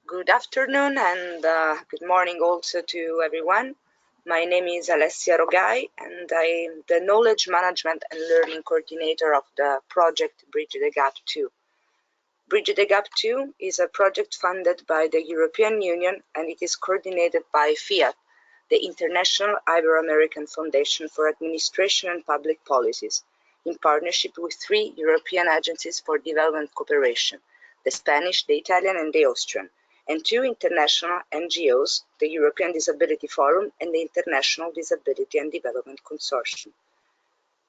Good afternoon and good morning also to everyone. My name is Alessandra Aresu and I am the Knowledge Management and Learning Coordinator of the project Bridge the Gap 2. Bridge the Gap 2 is a project funded by the European Union and it is coordinated by FIAT, the International Ibero-American Foundation for Administration and Public Policies, in partnership with 3 European agencies for development cooperation, the Spanish, the Italian and the Austrian, and 2 international NGOs, the European Disability Forum and the International Disability and Development Consortium.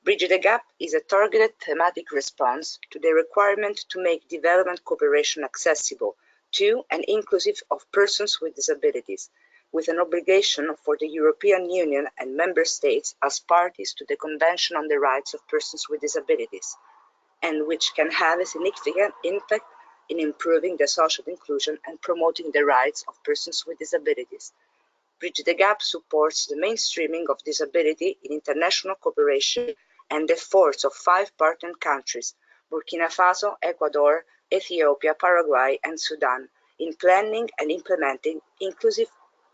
Bridge the Gap is a targeted thematic response to the requirement to make development cooperation accessible to and inclusive of persons with disabilities, with an obligation for the European Union and Member States as parties to the Convention on the Rights of Persons with Disabilities, and which can have a significant impact in improving the social inclusion and promoting the rights of persons with disabilities. Bridge the Gap supports the mainstreaming of disability in international cooperation and the efforts of 5 partner countries, Burkina Faso, Ecuador, Ethiopia, Paraguay, and Sudan, in planning and implementing inclusive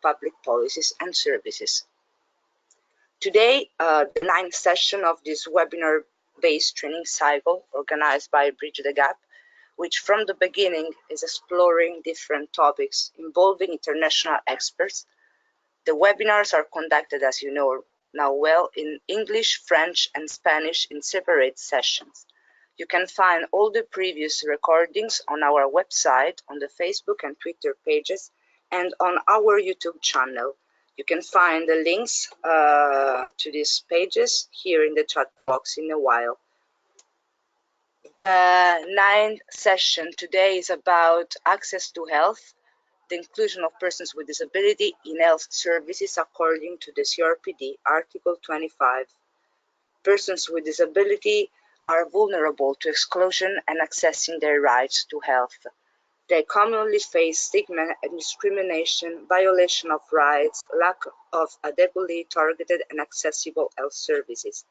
public policies and services. Today, the 9th session of this webinar-based training cycle organized by Bridge the Gap, which from the beginning is exploring different topics involving international experts. The webinars are conducted, as you know now well, in English, French, and Spanish in separate sessions. You can find all the previous recordings on our website, on the Facebook and Twitter pages, and on our YouTube channel. You can find the links to these pages here in the chat box in a while. The 9th session today is about access to health, the inclusion of persons with disability in health services according to the CRPD, Article 25. Persons with disability are vulnerable to exclusion and accessing their rights to health. They commonly face stigma and discrimination, violation of rights, lack of adequately targeted and accessible health services,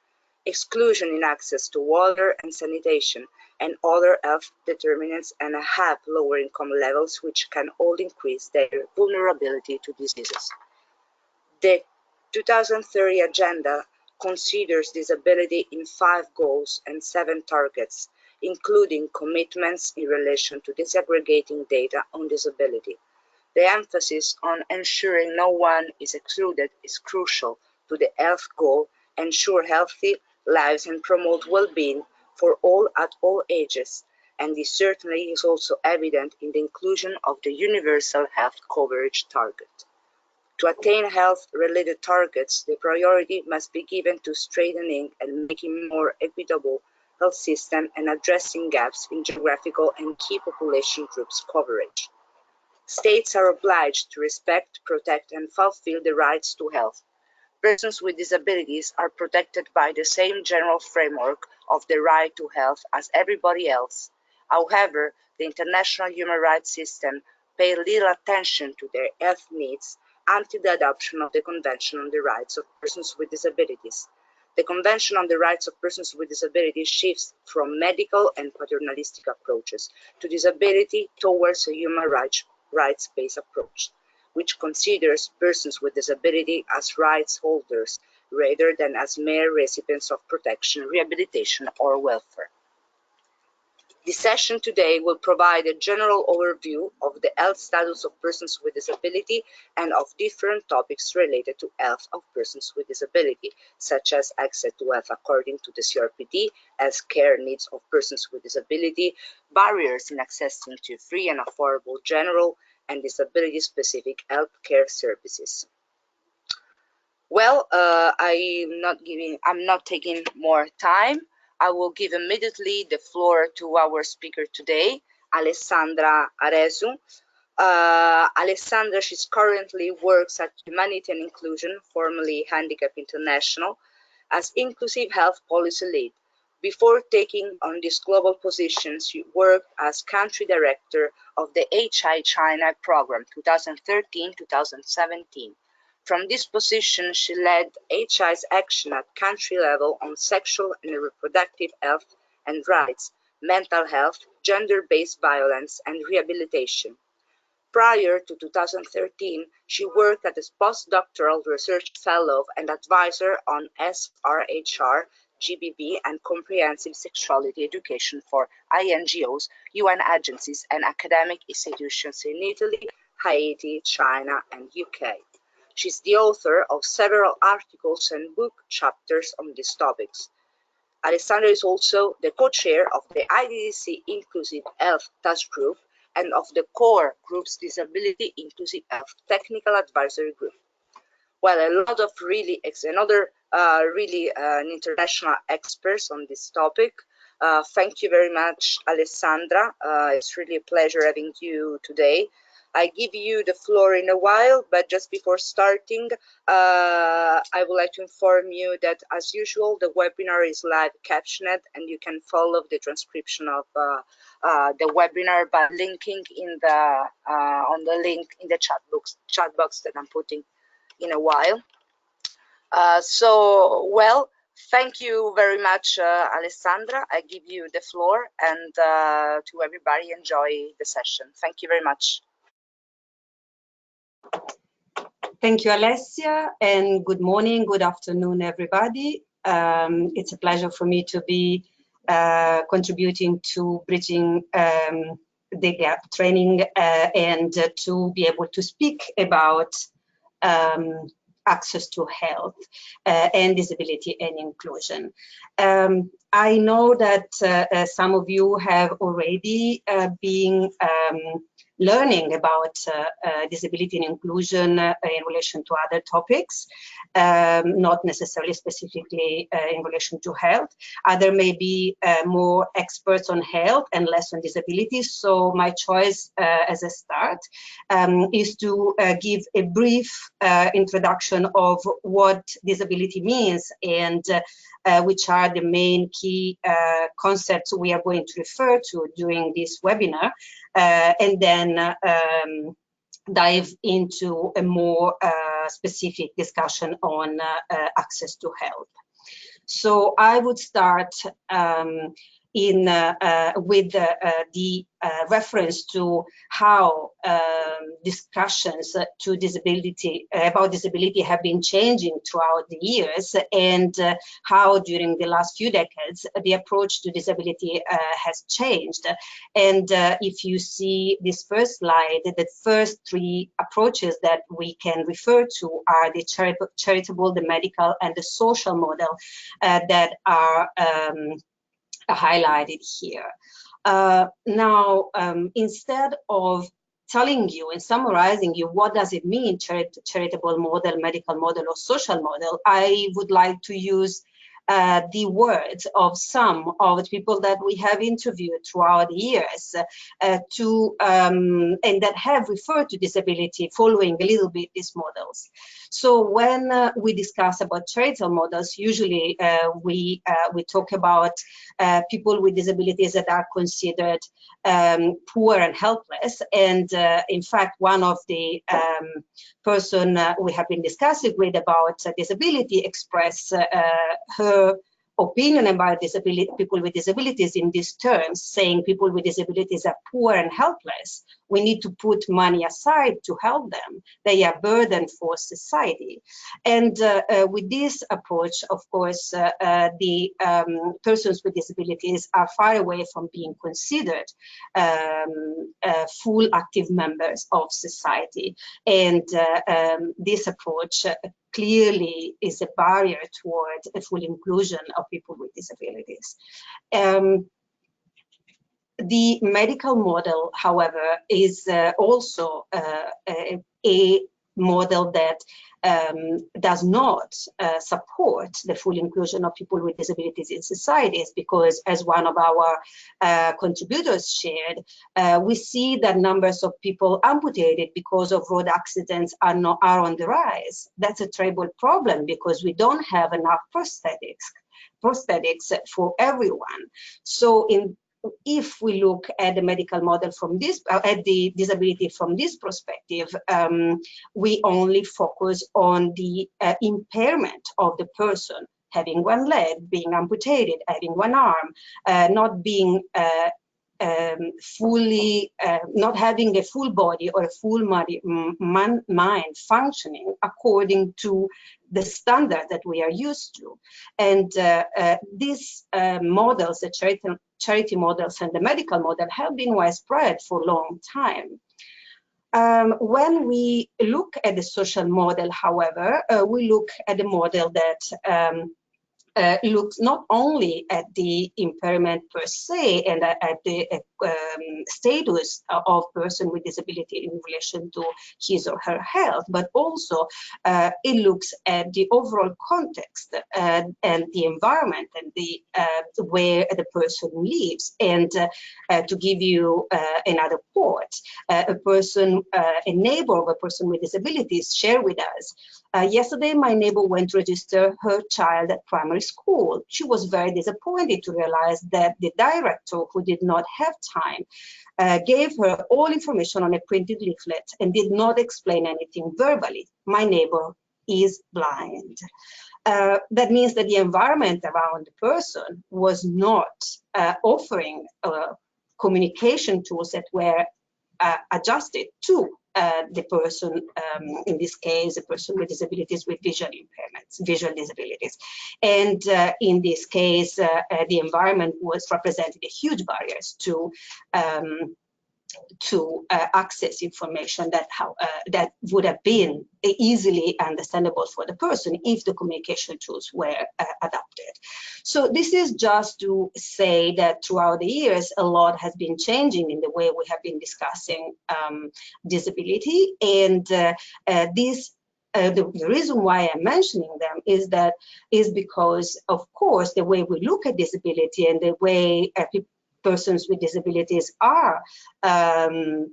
exclusion in access to water and sanitation, and other health determinants, and have lower income levels, which can all increase their vulnerability to diseases. The 2030 Agenda considers disability in 5 goals and 7 targets, including commitments in relation to disaggregating data on disability. The emphasis on ensuring no one is excluded is crucial to the health goal, ensure healthy lives and promote well-being for all at all ages, and this certainly is also evident in the inclusion of the universal health coverage target. To attain health-related targets, the priority must be given to strengthening and making more equitable health system and addressing gaps in geographical and key population groups coverage. States are obliged to respect, protect, and fulfill the rights to health. Persons with disabilities are protected by the same general framework of the right to health as everybody else. However, the international human rights system pays little attention to their health needs until the adoption of the Convention on the Rights of Persons with Disabilities. The Convention on the Rights of Persons with Disabilities shifts from medical and paternalistic approaches to disability towards a human rights-based approach, which considers persons with disability as rights holders rather than as mere recipients of protection, rehabilitation, or welfare. This session today will provide a general overview of the health status of persons with disability and of different topics related to health of persons with disability, such as access to health according to the CRPD, health care needs of persons with disability, barriers in accessing to free and affordable general and disability-specific health care services. Well, I'm not taking more time. I will give immediately the floor to our speaker today, Alessandra Aresu. Alessandra, she currently works at Humanity and Inclusion, formerly Handicap International, as Inclusive Health Policy Lead. Before taking on this global position, she worked as Country Director of the HI China Program 2013-2017. From this position, she led HI's action at country level on sexual and reproductive health and rights, mental health, gender-based violence, and rehabilitation. Prior to 2013, she worked as a postdoctoral research fellow and advisor on SRHR, GBV, and comprehensive sexuality education for INGOs, UN agencies, and academic institutions in Italy, Haiti, China, and UK. She's the author of several articles and book chapters on these topics. Alessandra is also the co-chair of the IDDC Inclusive Health Task Group and of the core group's Disability Inclusive Health Technical Advisory Group. Well, a lot of really international experts on this topic. Thank you very much, Alessandra. It's really a pleasure having you today. I give you the floor in a while, but just before starting, I would like to inform you that, as usual, the webinar is live captioned, and you can follow the transcription of the webinar by linking in the on the link in the chat box that I'm putting in a while. Thank you very much, Alessandra. I give you the floor, and to everybody, enjoy the session. Thank you very much. Thank you, Alessia, and good morning, good afternoon, everybody. It's a pleasure for me to be contributing to bridging the gap training and to be able to speak about access to health and disability and inclusion. I know that some of you have already been learning about disability and inclusion in relation to other topics, not necessarily specifically in relation to health. Other may be more experts on health and less on disabilities. So my choice as a start is to give a brief introduction of what disability means and which are the main key concepts we are going to refer to during this webinar, and then dive into a more specific discussion on access to health. So I would start with the reference to how discussions to disability about disability have been changing throughout the years, and how during the last few decades the approach to disability has changed. And if you see this first slide, the first three approaches that we can refer to are the charitable, the medical, and the social model that are highlighted here. Now, instead of telling you and summarizing you what does it mean, charitable model, medical model, or social model, I would like to use the words of some of the people that we have interviewed throughout the years and that have referred to disability following a little bit these models. So when we discuss about charitable models, usually we talk about people with disabilities that are considered poor and helpless. And in fact, one of the person we have been discussing with about disability expressed her opinion about people with disabilities in these terms, saying people with disabilities are poor and helpless. We need to put money aside to help them. They are a burden for society. And with this approach, of course, the persons with disabilities are far away from being considered full active members of society. And this approach clearly is a barrier towards a full inclusion of people with disabilities. The medical model, however, is also a model that does not support the full inclusion of people with disabilities in societies, because, as one of our contributors shared, we see that numbers of people amputated because of road accidents are on the rise. That's a terrible problem because we don't have enough prosthetics for everyone. So if we look at the medical model from this, at the disability from this perspective, we only focus on the impairment of the person having one leg, being amputated, having one arm, not being not having a full body or a full mind functioning according to the standard that we are used to. And these models, the charity models and the medical model, have been widespread for a long time. When we look at the social model, however, we look at the model that looks not only at the impairment per se and at the status of person with disability in relation to his or her health, but also it looks at the overall context and the environment and the where the person lives. And to give you another quote, a neighbor of a person with disabilities shared with us, yesterday my neighbor went to register her child at primary school. She was very disappointed to realize that the director, who did not have time, gave her all information on a printed leaflet and did not explain anything verbally. My neighbor is blind. That means that the environment around the person was not offering communication tools that were adjusted to the person, in this case, a person with disabilities with visual impairments, visual disabilities. And in this case, the environment was represented huge barriers to access information that would have been easily understandable for the person if the communication tools were adapted. So this is just to say that throughout the years, a lot has been changing in the way we have been discussing disability. And the reason why I'm mentioning them is because, of course, the way we look at disability and the way persons with disabilities are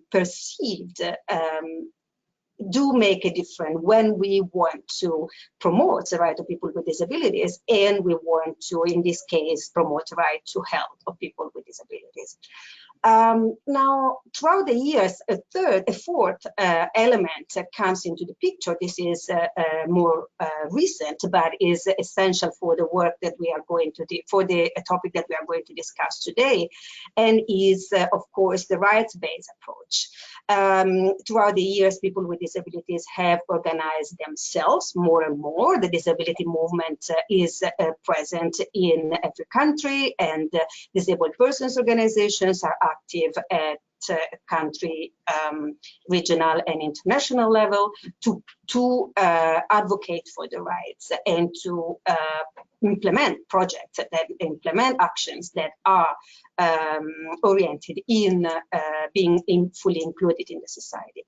perceived do make a difference when we want to promote the right of people with disabilities, and we want to, in this case, promote the right to health of people with disabilities. Now, throughout the years, a fourth element comes into the picture. This is more recent, but is essential for the work that we are going to do, for the topic that we are going to discuss today, and is, of course, the rights-based approach. Throughout the years, people with disabilities have organized themselves more and more. The disability movement is present in every country, and disabled persons organizations are active at country, regional and international level to advocate for the rights and to implement projects, that implement actions that are oriented in being fully included in the society.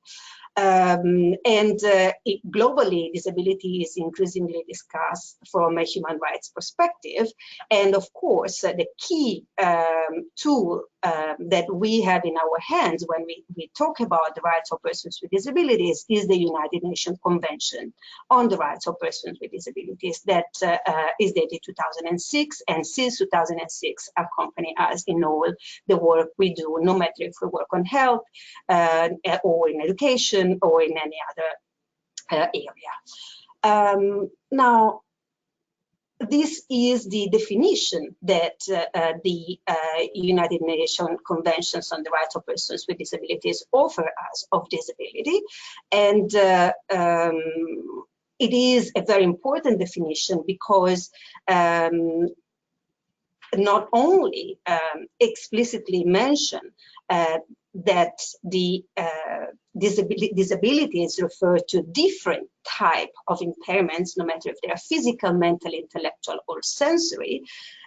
Globally, disability is increasingly discussed from a human rights perspective. And of course, the key tool that we have in our hands when we talk about the rights of persons with disabilities is the United Nations Convention on the Rights of Persons with Disabilities that is dated 2006, and since 2006 accompany us in all the work we do, no matter if we work on health or in education or in any other area. Now, this is the definition that the United Nations Conventions on the Rights of Persons with Disabilities offer us of disability. And it is a very important definition because not only explicitly mention that the disabilities refer to different type of impairments, no matter if they are physical, mental, intellectual, or sensory,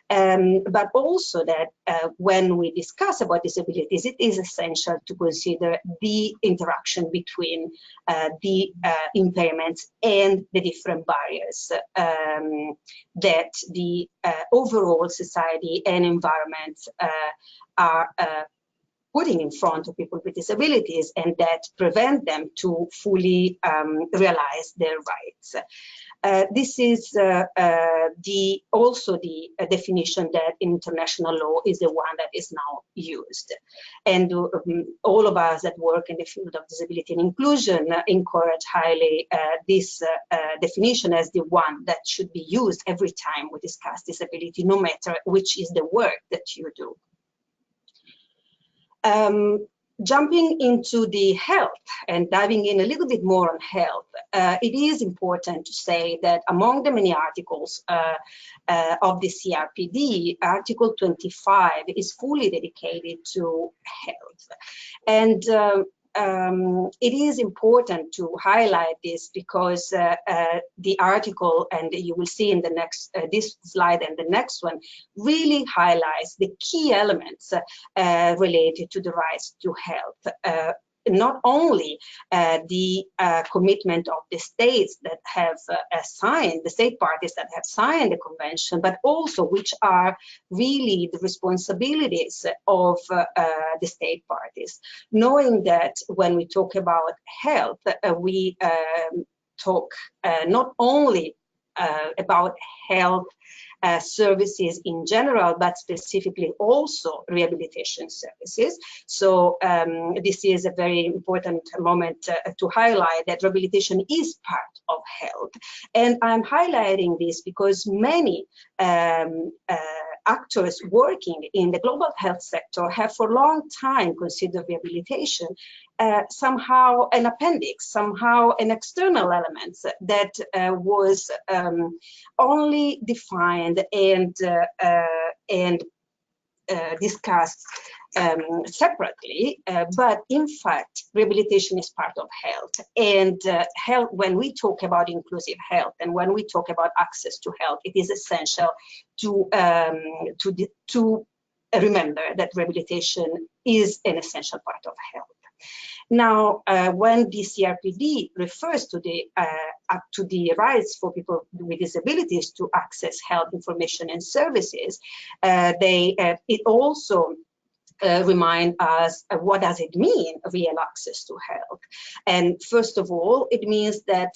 but also that when we discuss about disabilities, it is essential to consider the interaction between the impairments and the different barriers that the overall society and environment are putting in front of people with disabilities, and that prevent them to fully realize their rights. This is also the definition that in international law is the one that is now used. And all of us that work in the field of disability and inclusion encourage highly this definition as the one that should be used every time we discuss disability, no matter which is the work that you do. Jumping into the health and diving in a little bit more on health, it is important to say that among the many articles of the CRPD, Article 25 is fully dedicated to health. And it is important to highlight this because the article, and you will see in the next this slide and the next one, really highlights the key elements related to the rights to health. Not only the commitment of the states that have signed, the state parties that have signed the convention, but also which are really the responsibilities of the state parties. Knowing that when we talk about health, we talk not only about health services in general, but specifically also rehabilitation services. So this is a very important moment to highlight that rehabilitation is part of health. And I'm highlighting this because many actors working in the global health sector have for a long time considered rehabilitation somehow an appendix, somehow an external element that was only defined and discussed separately, but in fact, rehabilitation is part of health. And health, when we talk about inclusive health and when we talk about access to health, it is essential to remember that rehabilitation is an essential part of health. Now, when the CRPD refers to the rights for people with disabilities to access health information and services, it also remind us what does it mean, real access to health. And first of all, it means that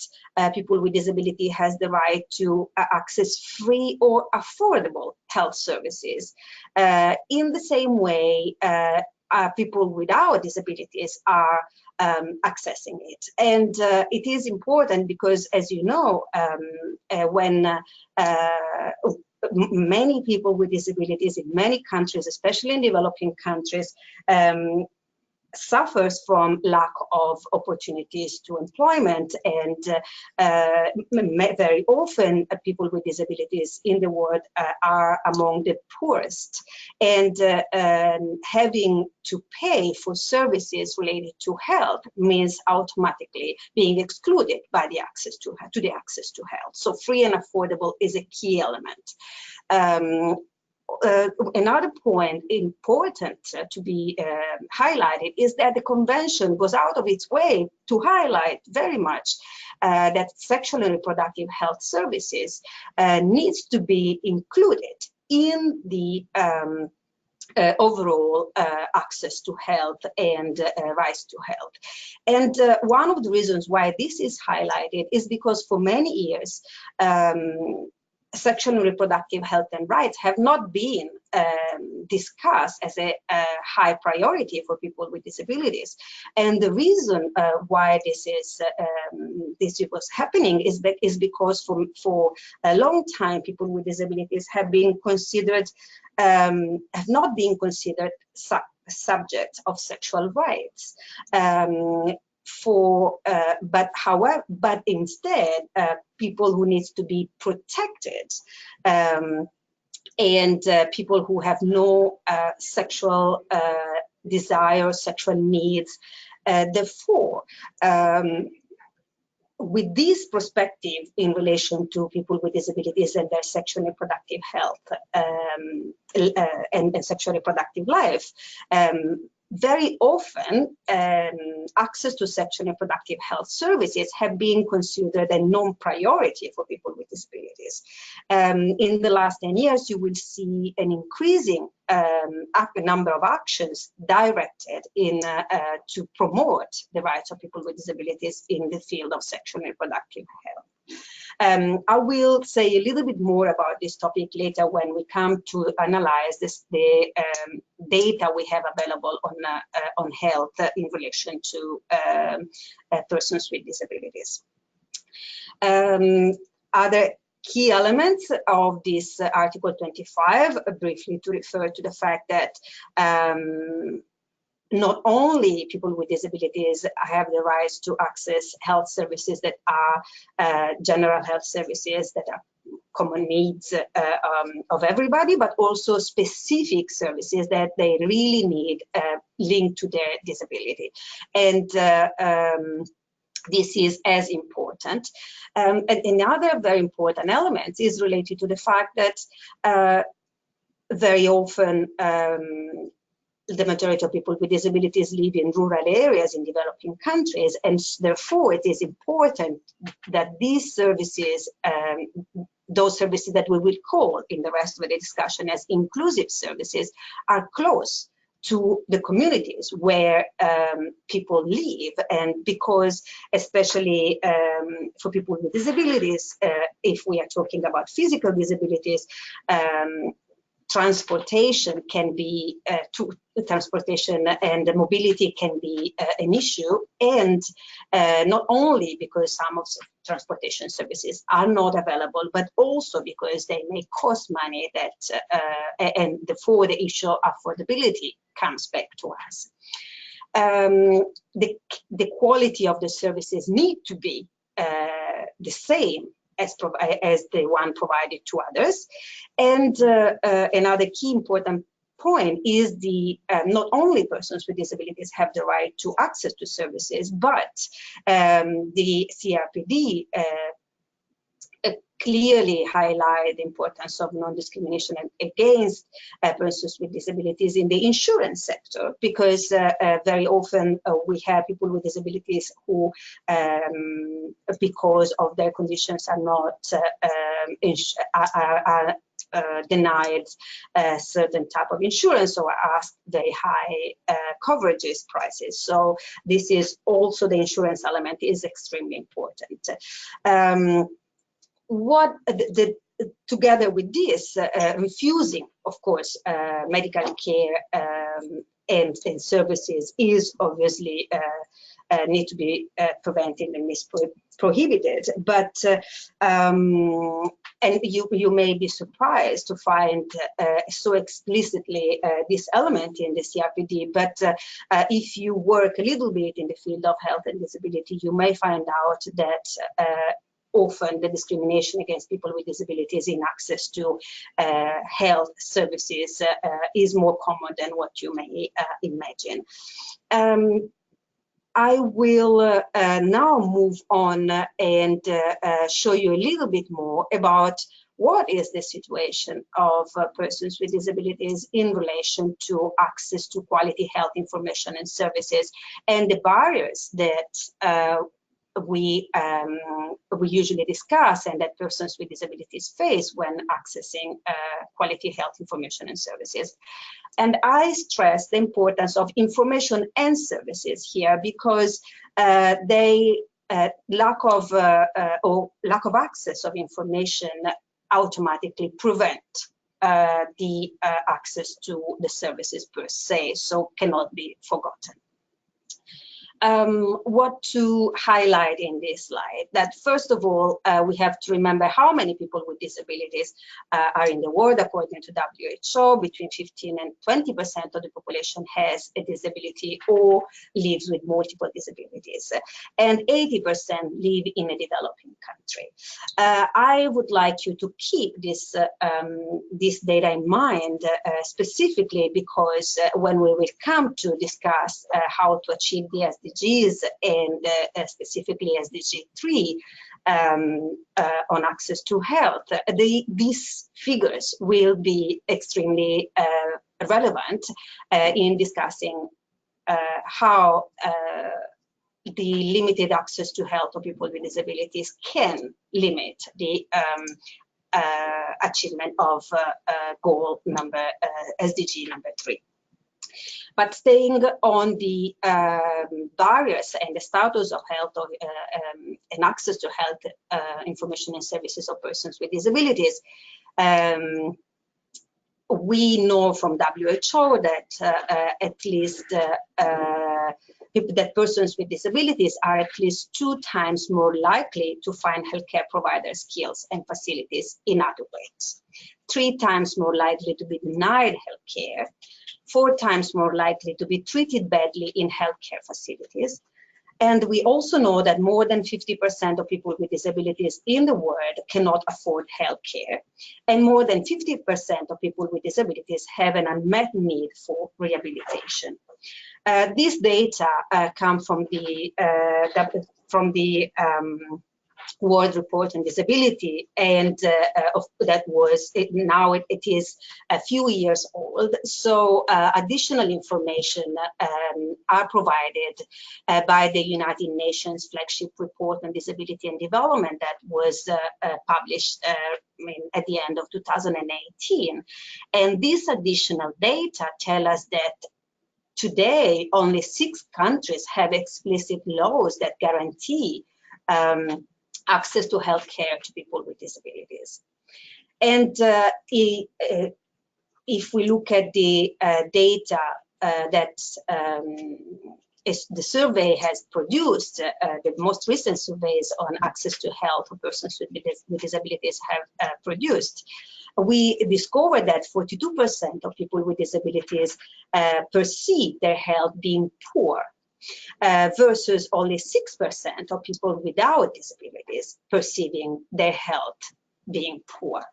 people with disability has the right to access free or affordable health services in the same way people without disabilities are accessing it. And it is important because, as you know, when many people with disabilities in many countries, especially in developing countries, suffers from lack of opportunities to employment, and very often people with disabilities in the world are among the poorest, and having to pay for services related to health means automatically being excluded by the access to health. So free and affordable is a key element. Another point important to be highlighted is that the convention goes out of its way to highlight very much that sexual and reproductive health services needs to be included in the overall access to health and rights to health. And one of the reasons why this is highlighted is because for many years sexual and reproductive health and rights have not been discussed as a high priority for people with disabilities. And the reason why this was happening is because for a long time people with disabilities have been considered have not been considered subjects of sexual rights. But instead, people who need to be protected and people who have no sexual desire, sexual needs. Therefore, with this perspective in relation to people with disabilities and their sexual and reproductive health and sexual reproductive life, very often, access to sexual and reproductive health services have been considered a non-priority for people with disabilities. In the last 10 years, you will see an increasing number of actions directed in to promote the rights of people with disabilities in the field of sexual and reproductive health. I will say a little bit more about this topic later when we come to analyze the data we have available on health in relation to persons with disabilities. Other key elements of this Article 25, briefly to refer to the fact that not only people with disabilities have the rights to access health services that are general health services that are common needs of everybody, but also specific services that they really need linked to their disability. And this is as important. And another very important element is related to the fact that very often the majority of people with disabilities live in rural areas in developing countries, and therefore it is important that these services, those services that we will call in the rest of the discussion as inclusive services, are close to the communities where people live. And because especially for people with disabilities, if we are talking about physical disabilities, transportation can be transportation and mobility can be an issue, and not only because some of the transportation services are not available, but also because they may cost money that and therefore the issue of affordability comes back to us. The quality of the services need to be the same as the one provided to others. And another key important point is the not only persons with disabilities have the right to access to services, but the CRPD clearly highlight the importance of non-discrimination against persons with disabilities in the insurance sector, because very often we have people with disabilities who, because of their conditions, are not denied a certain type of insurance or asked very high coverages prices. So this is also, the insurance element is extremely important. Together with this, refusing, of course, medical care and services is obviously need to be prevented and prohibited. But and you may be surprised to find so explicitly this element in the CRPD. But if you work a little bit in the field of health and disability, you may find out that often the discrimination against people with disabilities in access to health services is more common than what you may imagine. I will now move on and show you a little bit more about what is the situation of persons with disabilities in relation to access to quality health information and services, and the barriers that we usually discuss and that persons with disabilities face when accessing quality health information and services. And I stress the importance of information and services here, because lack of access of information automatically prevent the access to the services per se, so cannot be forgotten. What to highlight in this slide, that first of all, we have to remember how many people with disabilities are in the world. According to WHO, between 15 and 20% of the population has a disability or lives with multiple disabilities, and 80% live in a developing country. I would like you to keep this data in mind, specifically because when we will come to discuss how to achieve the SDGs and specifically SDG 3 on access to health, these figures will be extremely relevant in discussing how the limited access to health of people with disabilities can limit the achievement of goal number SDG number 3. But staying on the barriers and the status of health and access to health information and services of persons with disabilities, we know from WHO that at least that persons with disabilities are at least 2 times more likely to find healthcare provider skills and facilities inadequate, 3 times more likely to be denied healthcare, 4 times more likely to be treated badly in healthcare facilities. And we also know that more than 50% of people with disabilities in the world cannot afford healthcare, and more than 50% of people with disabilities have an unmet need for rehabilitation. These data come from the World Report on Disability, and that was now it is a few years old. So additional information are provided by the United Nations flagship report on disability and development that was published at the end of 2018. And this additional data tell us that today only 6 countries have explicit laws that guarantee access to healthcare to people with disabilities. And if we look at the data that the survey has produced, the most recent surveys on access to health for persons with disabilities have produced, we discovered that 42% of people with disabilities perceive their health being poor, versus only 6% of people without disabilities perceiving their health being poor.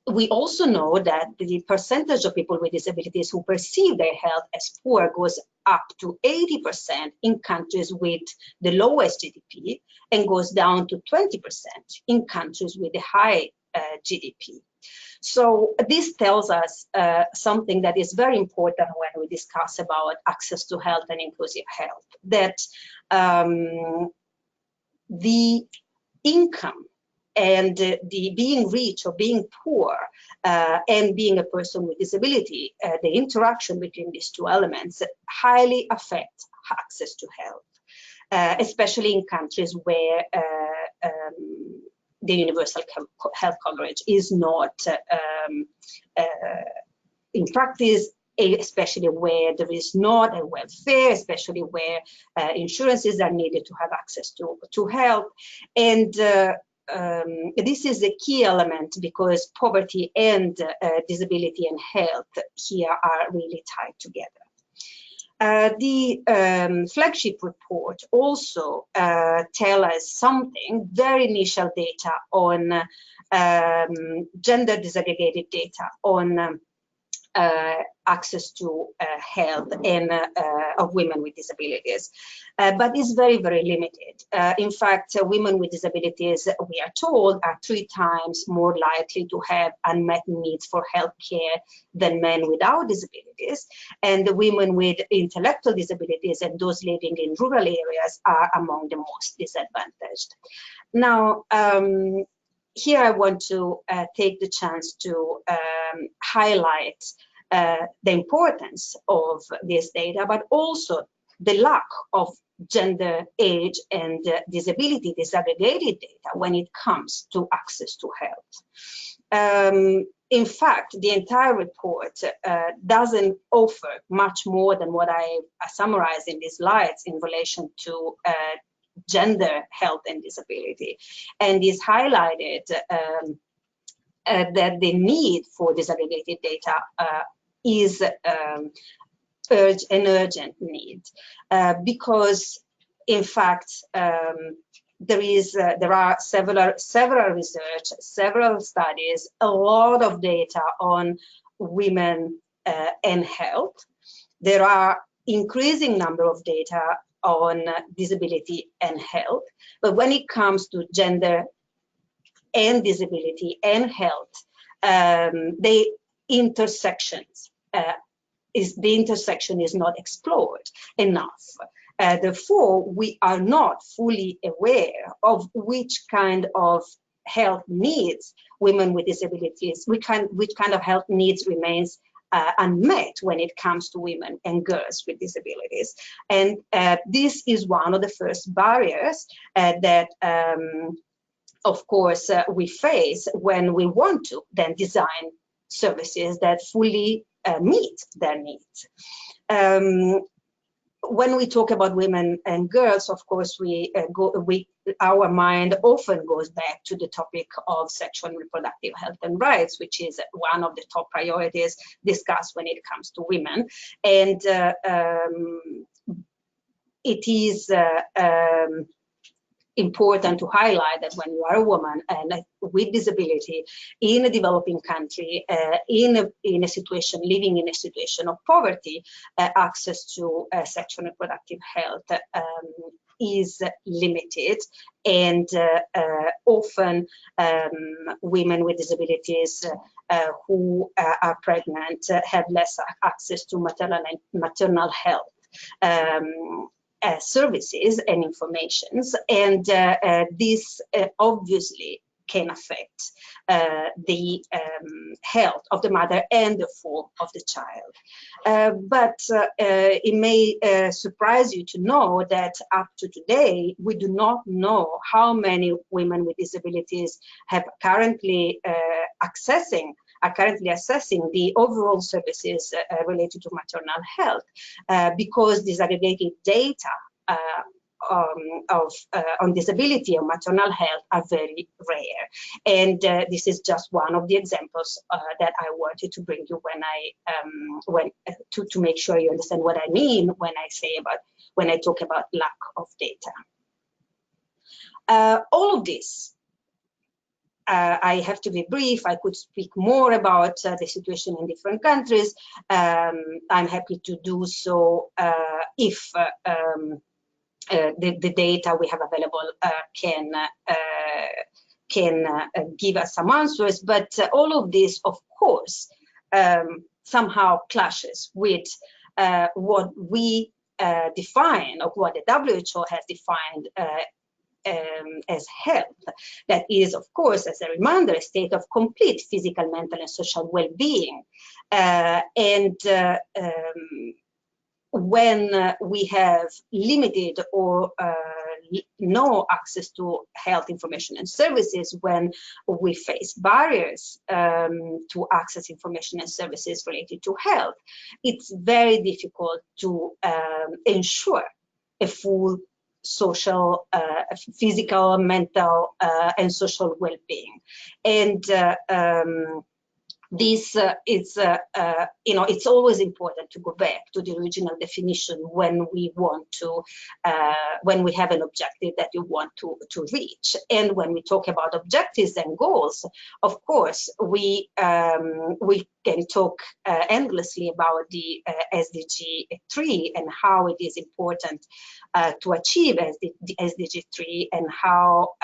We also know that the percentage of people with disabilities who perceive their health as poor goes up to 80% in countries with the lowest GDP and goes down to 20% in countries with a high GDP. So this tells us something that is very important when we discuss about access to health and inclusive health, that the income and the being rich or being poor and being a person with disability, the interaction between these 2 elements highly affect access to health, especially in countries where the universal health coverage is not in practice, especially where there is not a welfare, especially where insurances are needed to have access to health. And this is a key element because poverty and disability and health here are really tied together. The flagship report also tell us something, very initial data on gender disaggregated data on access to health and of women with disabilities, but it's very, very limited. In fact, women with disabilities, we are told, are 3 times more likely to have unmet needs for healthcare than men without disabilities, and the women with intellectual disabilities and those living in rural areas are among the most disadvantaged. Now, here I want to take the chance to highlight the importance of this data, but also the lack of gender, age, and disability disaggregated data when it comes to access to health. In fact, the entire report doesn't offer much more than what I summarized in these slides in relation to gender, health, and disability, and is highlighted that the need for disaggregated data is an urgent need because, in fact, there are several research, several studies, a lot of data on women and health. There are increasing number of data on disability and health, but when it comes to gender and disability and health, the intersections the intersection is not explored enough. Therefore, we are not fully aware of which kind of health needs women with disabilities, which kind of health needs remains unmet when it comes to women and girls with disabilities. And this is one of the first barriers that of course, we face when we want to then design services that fully meet their needs. When we talk about women and girls, of course, our mind often goes back to the topic of sexual and reproductive health and rights, which is one of the top priorities discussed when it comes to women. And it is important to highlight that when you are a woman and with disability in a developing country, living in a situation of poverty, access to sexual and reproductive health is limited, and often women with disabilities who are pregnant have less access to maternal health services and informations, and this obviously can affect the health of the mother and therefore of the child. But it may surprise you to know that up to today, we do not know how many women with disabilities have currently are currently assessing the overall services related to maternal health, because disaggregated data on disability and maternal health are very rare. And this is just one of the examples that I wanted to bring you to make sure you understand what I mean when I talk about lack of data. All of this, I have to be brief. I could speak more about the situation in different countries. I'm happy to do so if the data we have available can give us some answers. But all of this, of course, somehow clashes with what we define, or what the WHO has defined as health. That is, of course, as a reminder, a state of complete physical, mental, and social well-being. When we have limited or no access to health information and services, when we face barriers to access information and services related to health, it's very difficult to ensure a full social, physical, mental, and social well-being. And this is, it's always important to go back to the original definition when we want to, when we have an objective that you want to reach. And when we talk about objectives and goals, of course, we can talk endlessly about the SDG 3 and how it is important to achieve the SDG 3, and how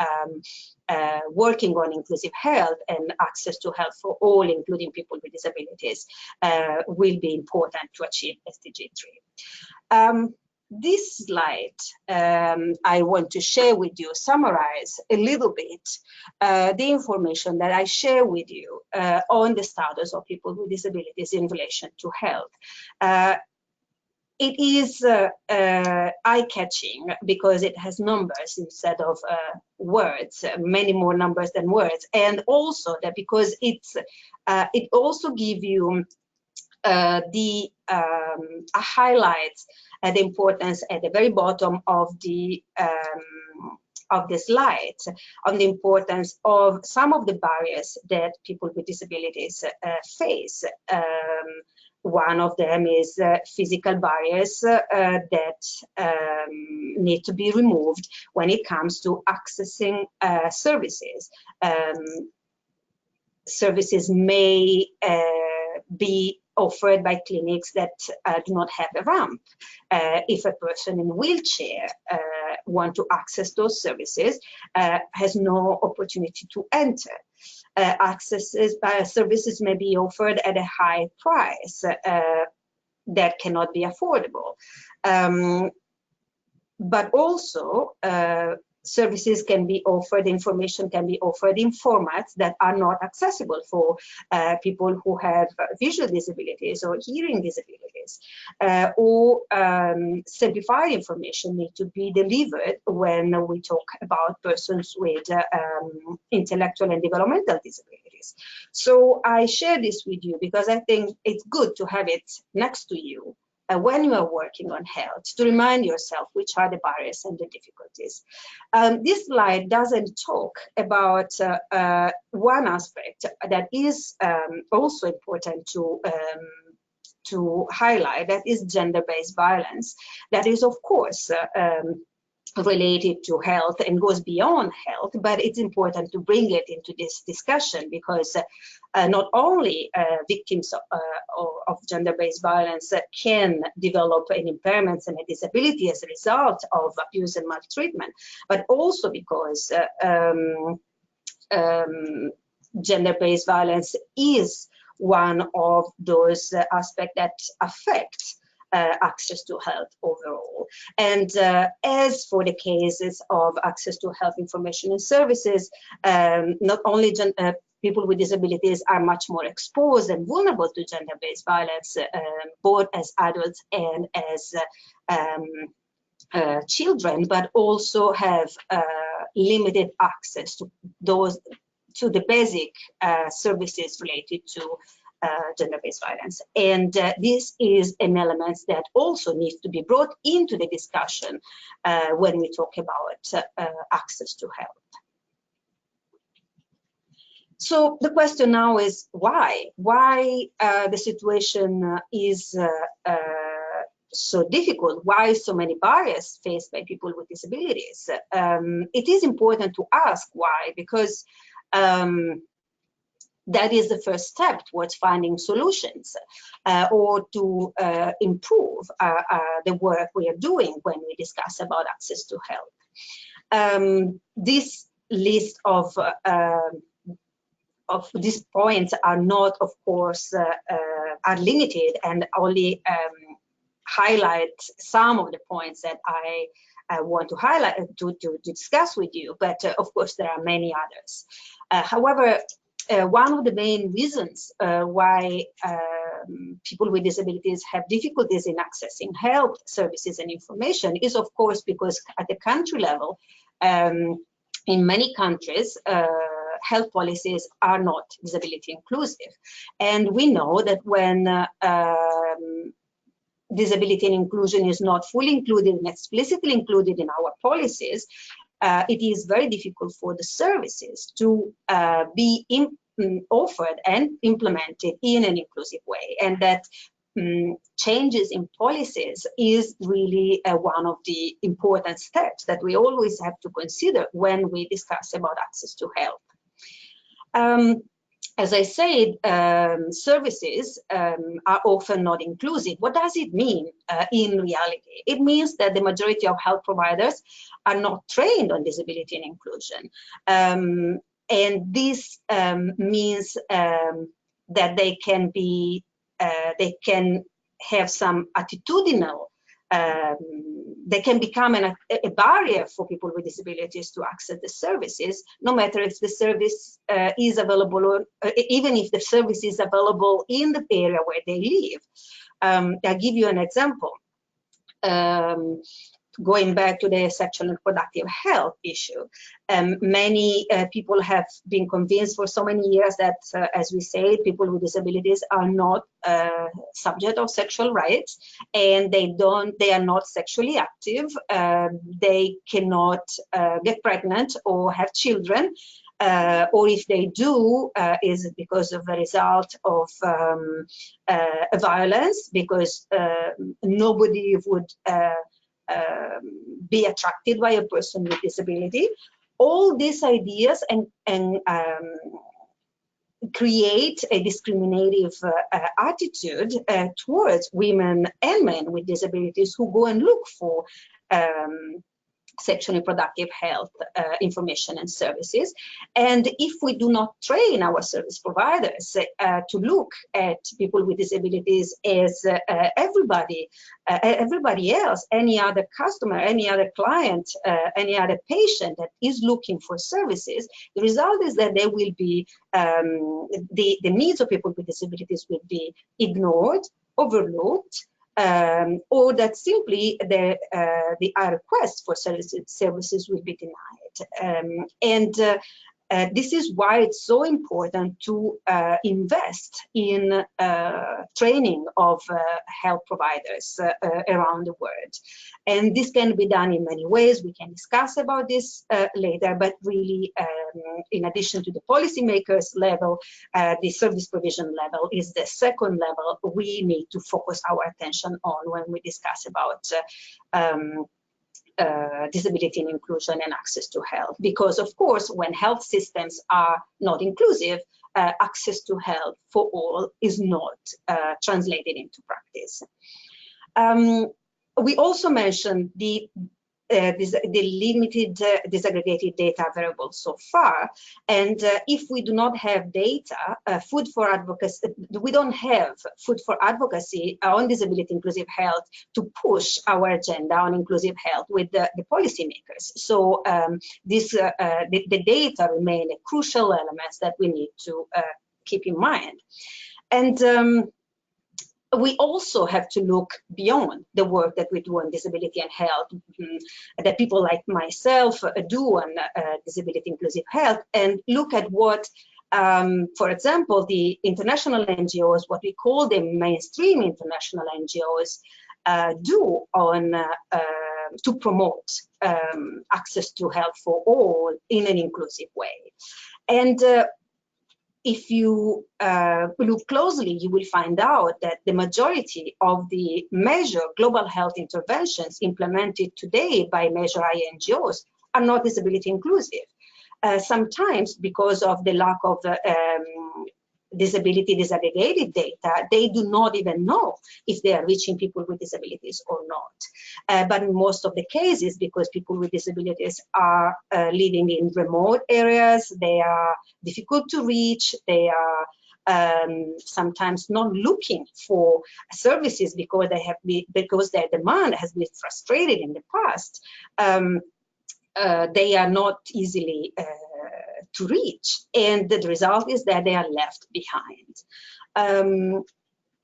working on inclusive health and access to health for all, including people with disabilities, will be important to achieve SDG 3. This slide I want to share with you, summarize a little bit the information that I share with you on the status of people with disabilities in relation to health. It is eye-catching because it has numbers instead of words, many more numbers than words, and also that because it also gives you the highlights the importance at the very bottom of the slide on the importance of some of the barriers that people with disabilities face. One of them is physical barriers that need to be removed when it comes to accessing services. Services may be offered by clinics that do not have a ramp. If a person in a wheelchair wants to access those services, has no opportunity to enter. Services may be offered at a high price. that cannot be affordable. But also, services can be offered, information can be offered in formats that are not accessible for people who have visual disabilities or hearing disabilities, or simplified information need to be delivered when we talk about persons with intellectual and developmental disabilities. So I share this with you because I think it's good to have it next to you when you are working on health, to remind yourself which are the barriers and the difficulties. This slide doesn't talk about one aspect that is also important to highlight, that is gender-based violence. That is, of course, related to health and goes beyond health, but it's important to bring it into this discussion because not only victims of gender-based violence can develop an impairment and a disability as a result of abuse and maltreatment, but also because gender-based violence is one of those aspects that affect access to health overall. And as for the cases of access to health information and services, not only people with disabilities are much more exposed and vulnerable to gender-based violence, both as adults and as children, but also have limited access to the basic services related to gender-based violence. And this is an element that also needs to be brought into the discussion when we talk about access to health. So the question now is why? Why the situation is so difficult? Why so many barriers faced by people with disabilities? It is important to ask why, because that is the first step towards finding solutions or to improve the work we are doing when we discuss about access to health. This list of these points are not, of course, are limited and only highlight some of the points that I want to highlight to discuss with you, but of course there are many others. However, one of the main reasons why people with disabilities have difficulties in accessing health services and information is, of course, because at the country level, in many countries, health policies are not disability inclusive. And we know that when disability and inclusion is not fully included and explicitly included in our policies, it is very difficult for the services to be offered and implemented in an inclusive way. And that changes in policies is really one of the important steps that we always have to consider when we discuss about access to health. As I said, services are often not inclusive. What does it mean in reality? It means that the majority of health providers are not trained on disability and inclusion. And this means that they can be, they can have some attitudinal, they can become a barrier for people with disabilities to access the services, no matter if the service is available or even if the service is available in the area where they live. I'll give you an example. Going back to the sexual and reproductive health issue, many people have been convinced for so many years that, as we say, people with disabilities are not subject of sexual rights, and they are not sexually active. They cannot get pregnant or have children, or if they do, is because of the result of violence, because nobody would be attracted by a person with disability. All these ideas and create a discriminative attitude towards women and men with disabilities who go and look for sexually reproductive health information and services. And if we do not train our service providers to look at people with disabilities as everybody else, any other customer, any other client, any other patient that is looking for services, the result is that there will be the needs of people with disabilities will be ignored, overlooked, or that simply the request for services will be denied. This is why it's so important to invest in training of health providers around the world. And this can be done in many ways. We can discuss about this later, but really, in addition to the policymakers level, the service provision level is the second level we need to focus our attention on when we discuss about disability and inclusion and access to health. Because of course, when health systems are not inclusive, access to health for all is not translated into practice. We also mentioned the limited disaggregated data available so far. And if we do not have data, food for advocacy, we don't have food for advocacy on disability inclusive health to push our agenda on inclusive health with the policymakers. So the data remain a crucial element that we need to keep in mind. And we also have to look beyond the work that we do on disability and health, that people like myself do on disability inclusive health, and look at what, for example, the international NGOs, what we call the mainstream international NGOs, do on to promote access to health for all in an inclusive way. And if you look closely, you will find out that the majority of the major global health interventions implemented today by major INGOs are not disability inclusive. Sometimes because of the lack of disability disaggregated data, they do not even know if they are reaching people with disabilities or not. But in most of the cases, because people with disabilities are living in remote areas, they are difficult to reach, they are sometimes not looking for services because because their demand has been frustrated in the past. They are not easily to reach, and the result is that they are left behind.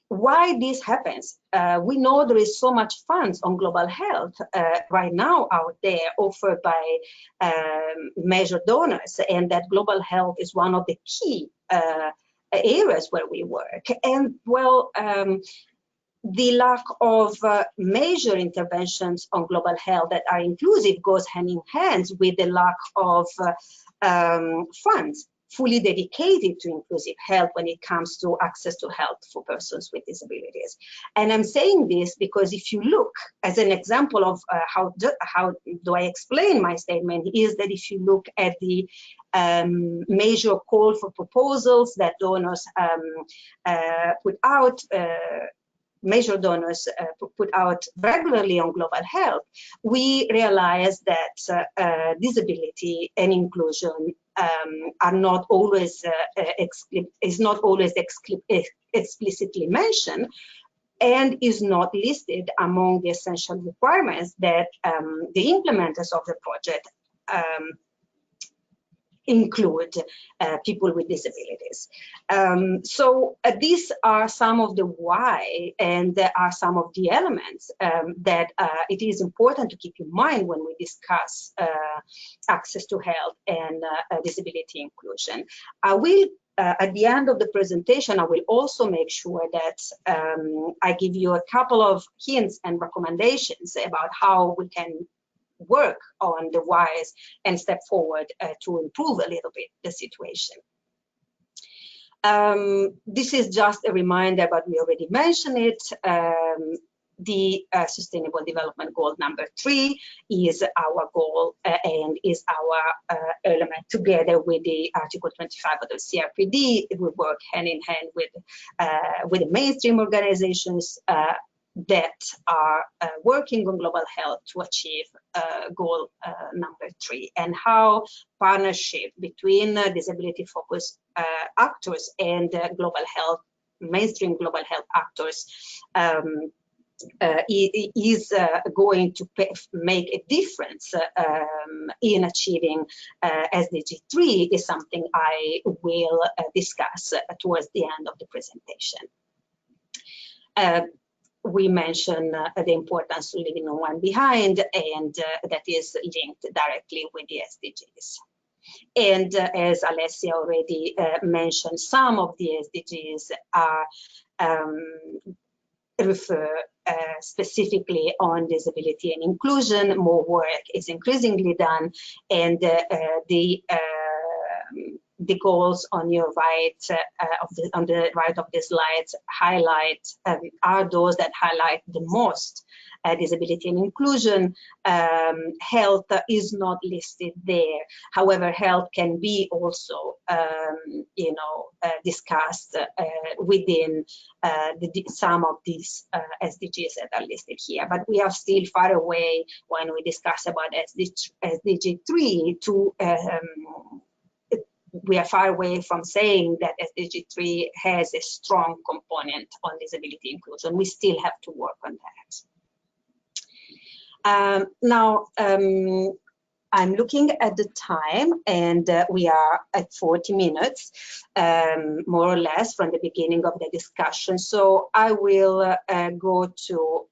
Why this happens? We know there is so much funds on global health right now out there offered by major donors, and that global health is one of the key areas where we work. And well, the lack of major interventions on global health that are inclusive goes hand in hand with the lack of funds fully dedicated to inclusive health when it comes to access to health for persons with disabilities. And I'm saying this because if you look as an example of how do I explain my statement, is that if you look at the major call for proposals that donors put out, major donors put out regularly on global health, we realize that disability and inclusion are not always explicitly mentioned, and is not listed among the essential requirements that the implementers of the project include people with disabilities. So these are some of the why, and there are some of the elements that it is important to keep in mind when we discuss access to health and disability inclusion. I will, at the end of the presentation, I will also make sure that I give you a couple of hints and recommendations about how we can work on the whys and step forward to improve a little bit the situation. This is just a reminder, but we already mentioned it. The Sustainable Development Goal number 3 is our goal and is our element together with the Article 25 of the CRPD. We work hand in hand with the mainstream organizations that are working on global health to achieve goal number 3, and how partnership between disability-focused actors and global health, mainstream global health actors is going to make a difference in achieving SDG 3 is something I will discuss towards the end of the presentation. We mentioned the importance of leaving no one behind, and that is linked directly with the SDGs. And as Alessia already mentioned, some of the SDGs are refer specifically on disability and inclusion. More work is increasingly done, and the goals on your right, on the right of the slides highlight are those that highlight the most disability and inclusion. Health is not listed there. However, health can be also, discussed within some of these SDGs that are listed here. But we are still far away when we discuss about SDG 3 to we are far away from saying that SDG 3 has a strong component on disability inclusion. We still have to work on that. Now, I'm looking at the time, and we are at 40 minutes, more or less, from the beginning of the discussion. So I will go to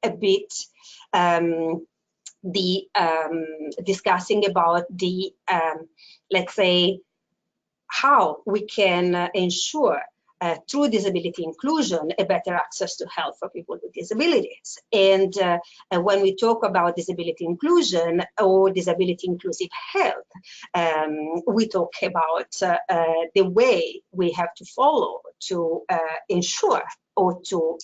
a bit discussing about the, let's say, how we can ensure through disability inclusion a better access to health for people with disabilities. And when we talk about disability inclusion or disability inclusive health, we talk about the way we have to follow to ensure or to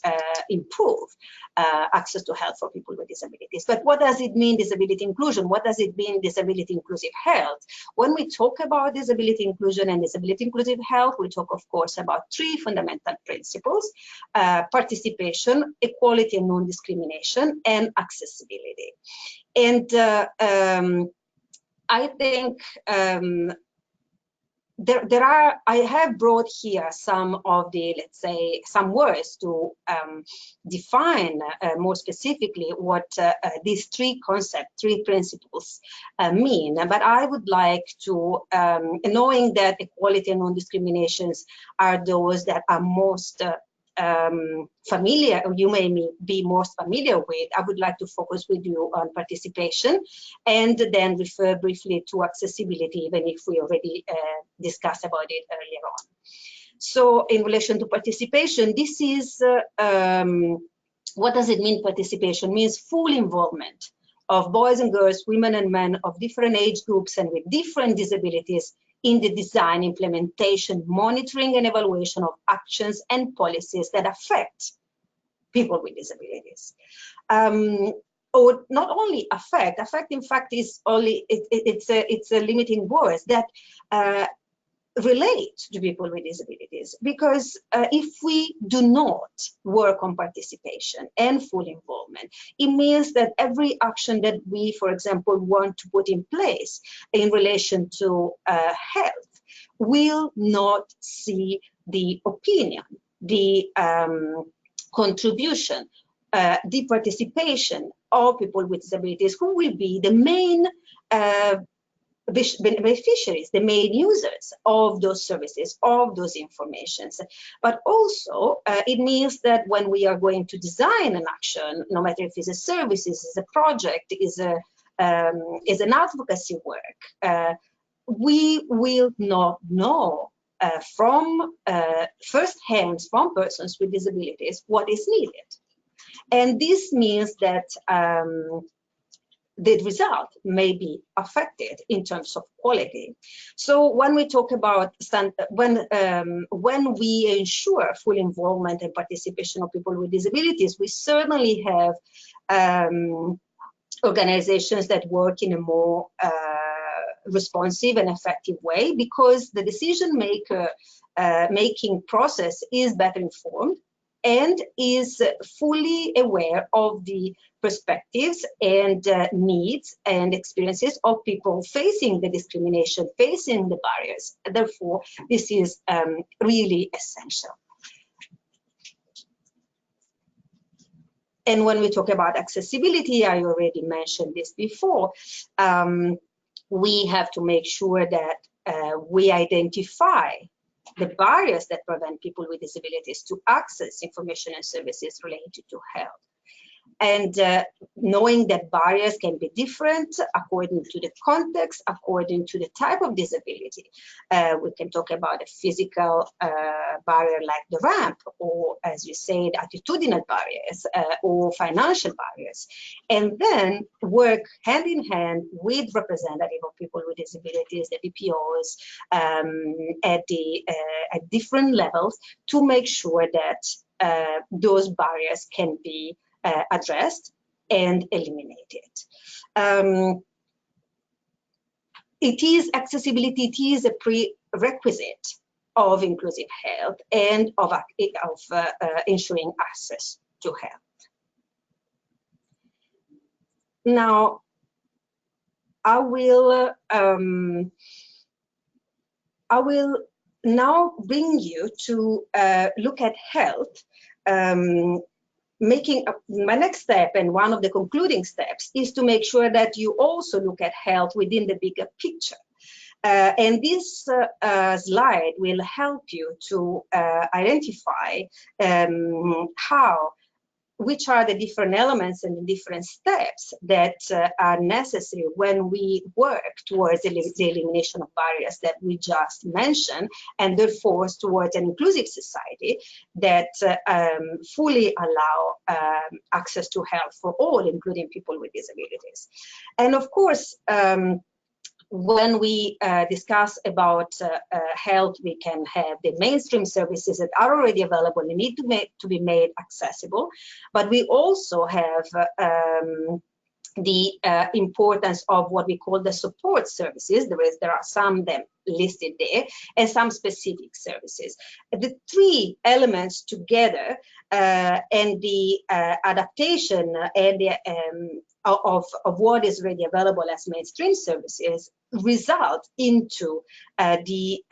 improve access to health for people with disabilities. But what does it mean, disability inclusion? What does it mean, disability inclusive health? When we talk about disability inclusion and disability inclusive health, we talk, of course, about 3 fundamental principles: participation, equality and non-discrimination, and accessibility. And I think I have brought here some of the, let's say, some words to define more specifically what these 3 concepts, 3 principles mean. But I would like to, knowing that equality and non-discriminations are those that are most familiar, or you may be most familiar with, I would like to focus with you on participation and then refer briefly to accessibility, even if we already discussed about it earlier on. So in relation to participation, this is, what does it mean participation? It means full involvement of boys and girls, women and men of different age groups and with different disabilities in the design, implementation, monitoring, and evaluation of actions and policies that affect people with disabilities. Or not only affect in fact is only, it's a limiting word that relate to people with disabilities, because if we do not work on participation and full involvement, it means that every action that we, for example, want to put in place in relation to health will not see the opinion, the contribution, the participation of people with disabilities, who will be the main beneficiaries, the main users of those services, of those informations. But also it means that when we are going to design an action, no matter if it's a service, is a project, is an advocacy work, we will not know from first hands from persons with disabilities what is needed. And this means that the result may be affected in terms of quality. So when we talk about when we ensure full involvement and participation of people with disabilities, we certainly have organizations that work in a more responsive and effective way, because the decision maker making process is better informed. and is fully aware of the perspectives and needs and experiences of people facing the discrimination, facing the barriers. Therefore, this is really essential. And when we talk about accessibility, I already mentioned this before, we have to make sure that we identify the barriers that prevent people with disabilities to access information and services related to health. And knowing that barriers can be different according to the context, according to the type of disability. We can talk about a physical barrier like the ramp, or as you said, attitudinal barriers or financial barriers. And then work hand in hand with representatives of people with disabilities, the DPOs, at different levels to make sure that those barriers can be addressed and eliminated. Accessibility is a prerequisite of inclusive health and of ensuring access to health. Now, I will now bring you to look at health. My next step, and one of the concluding steps, is to make sure that you also look at health within the bigger picture. And this slide will help you to identify which are the different elements and the different steps that are necessary when we work towards the elimination of barriers that we just mentioned, and therefore towards an inclusive society that fully allow access to health for all, including people with disabilities. And of course, when we discuss about health, we can have the mainstream services that are already available and need to be made accessible, but we also have the importance of what we call the support services. There are some them listed there, and some specific services. The three elements together and the adaptation and the, of what is already available as mainstream services result into the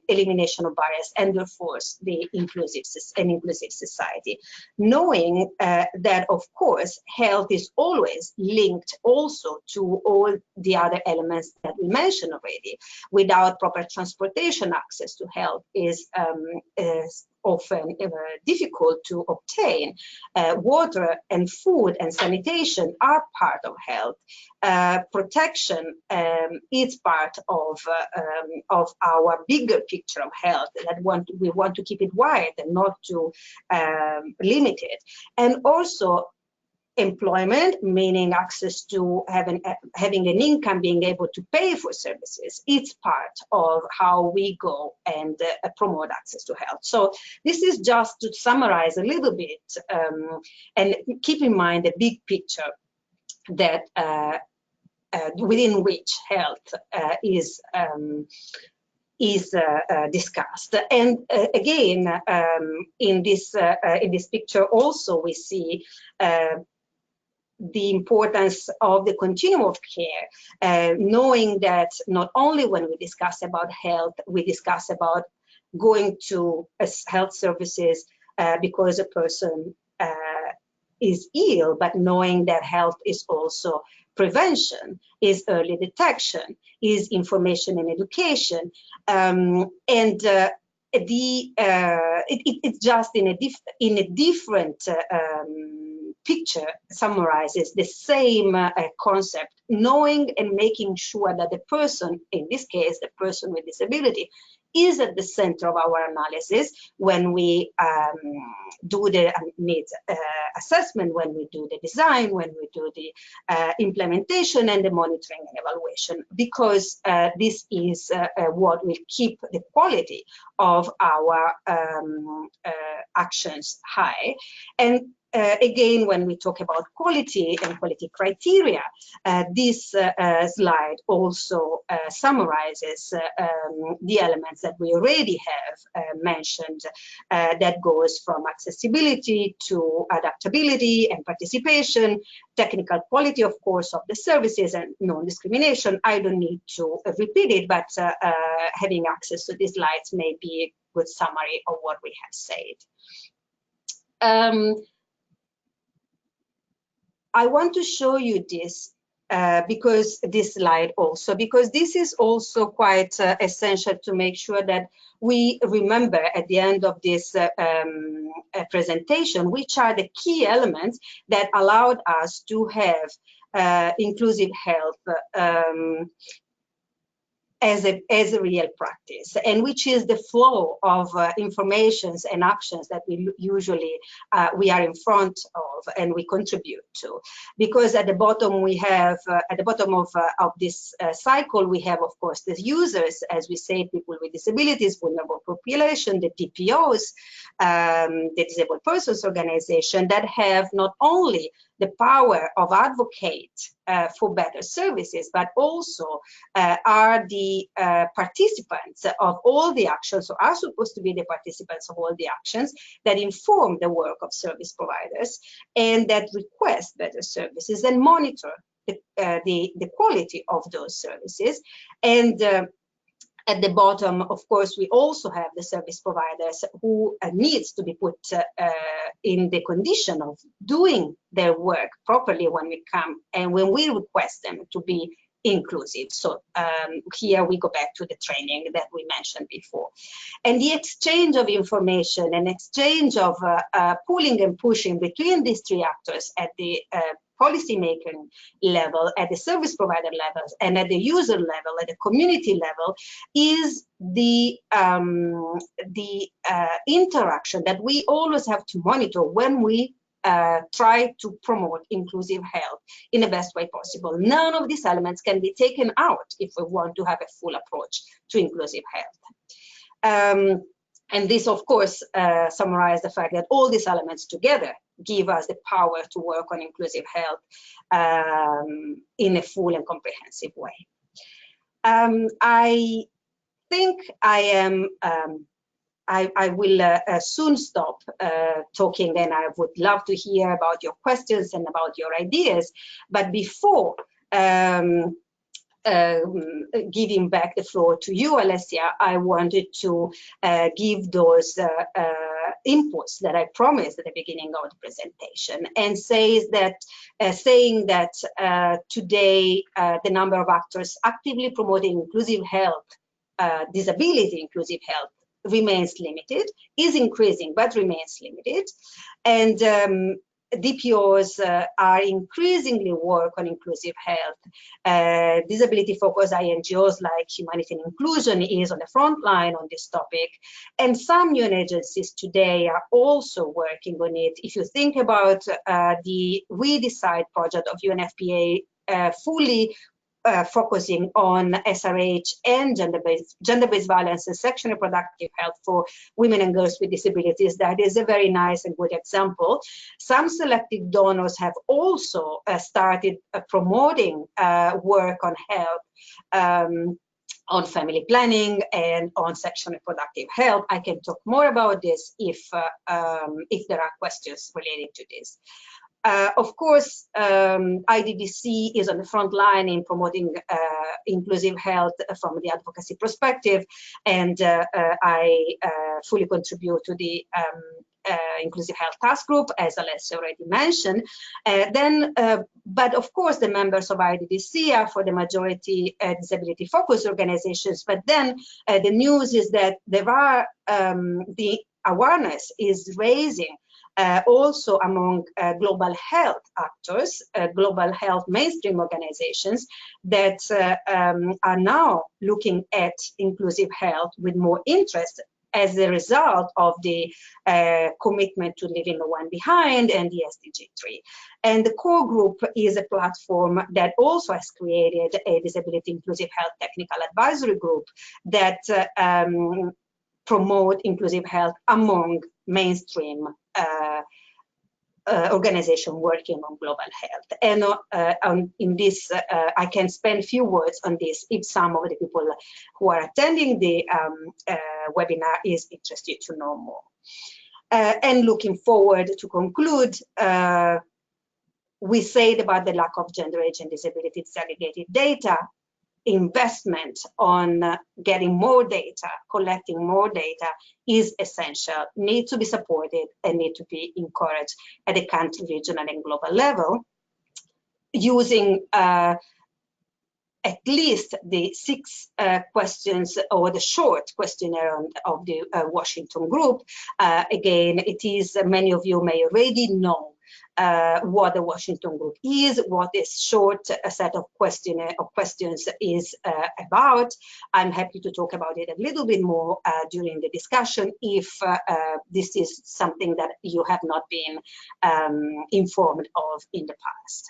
elimination of bias and therefore the inclusive society. Knowing that, of course, health is always linked also to all the other elements that we mentioned already. Without proper transportation, access to health is often difficult to obtain. Water and food and sanitation are part of health. Protection is part of our bigger picture of health that we want to keep it wide and not to limit it. And also employment, meaning access to having an income, being able to pay for services. It's part of how we go and promote access to health. So this is just to summarize a little bit and keep in mind the big picture that within which health is discussed. And again, in this picture also we see the importance of the continuum of care, knowing that not only when we discuss about health, we discuss about going to health services because a person is ill, but knowing that health is also prevention, is early detection, is information and education, it's just in a different picture summarizes the same concept, knowing and making sure that the person, in this case, the person with disability, is at the center of our analysis when we do the needs assessment, when we do the design, when we do the implementation and the monitoring and evaluation, because this is what will keep the quality of our actions high. And again, when we talk about quality and quality criteria, this slide also summarizes the elements that we already have mentioned, that goes from accessibility to adaptability and participation, technical quality, of course, of the services, and non-discrimination. I don't need to repeat it, but having access to these slides may be a good summary of what we have said. I want to show you this because this slide also, because this is also quite essential to make sure that we remember at the end of this presentation, which are the key elements that allowed us to have inclusive health as a real practice, and which is the flow of informations and actions that we usually we are in front of and we contribute to. Because at the bottom we have, at the bottom of this cycle, we have, of course, the users, as we say, people with disabilities, vulnerable population, the DPOs, the Disabled Persons Organization, that have not only the power of advocate for better services, but also are the participants of all the actions, so are supposed to be the participants of all the actions that inform the work of service providers and that request better services and monitor the quality of those services. And at the bottom, of course, we also have the service providers who needs to be put in the condition of doing their work properly when we come and when we request them to be inclusive. So here we go back to the training that we mentioned before. And the exchange of information and exchange of pulling and pushing between these three actors at the policymaking level, at the service provider levels, and at the user level, at the community level, is the interaction that we always have to monitor when we try to promote inclusive health in the best way possible. None of these elements can be taken out if we want to have a full approach to inclusive health. And this, of course, summarizes the fact that all these elements together give us the power to work on inclusive health in a full and comprehensive way. I think I will soon stop talking, and I would love to hear about your questions and about your ideas. But before giving back the floor to you, Alessia, I wanted to give those inputs that I promised at the beginning of the presentation, and saying that today the number of actors actively promoting inclusive health, disability inclusive health, remains limited, is increasing, but remains limited. And DPOs are increasingly work on inclusive health. Disability-focused INGOs like Humanity and Inclusion is on the front line on this topic. And some UN agencies today are also working on it. If you think about the We Decide project of UNFPA, fully focusing on SRH and gender-based violence and sexual and reproductive health for women and girls with disabilities, that is a very nice and good example. Some selected donors have also started promoting work on health, on family planning and on sexual and reproductive health. I can talk more about this if there are questions related to this. Of course, IDDC is on the front line in promoting inclusive health from the advocacy perspective, and I fully contribute to the Inclusive Health Task Group, as Alessia already mentioned. But of course, the members of IDDC are for the majority disability-focused organizations. But then the news is that there are the awareness is raising also among global health actors, global health mainstream organizations that are now looking at inclusive health with more interest as a result of the commitment to leaving no one behind and the SDG 3. And the core group is a platform that also has created a disability inclusive health technical advisory group that promote inclusive health among mainstream organization working on global health. And in this, I can spend a few words on this if some of the people who are attending the webinar is interested to know more. And looking forward to conclude, we said about the lack of gender, age, and disability disaggregated data. Investment on getting more data, collecting more data is essential, need to be supported and need to be encouraged at the country, regional, and global level, using at least the 6 questions or the short questionnaire of the Washington group. Again, it is, many of you may already know what the Washington group is, what this short set of questions is about. I'm happy to talk about it a little bit more during the discussion if this is something that you have not been informed of in the past.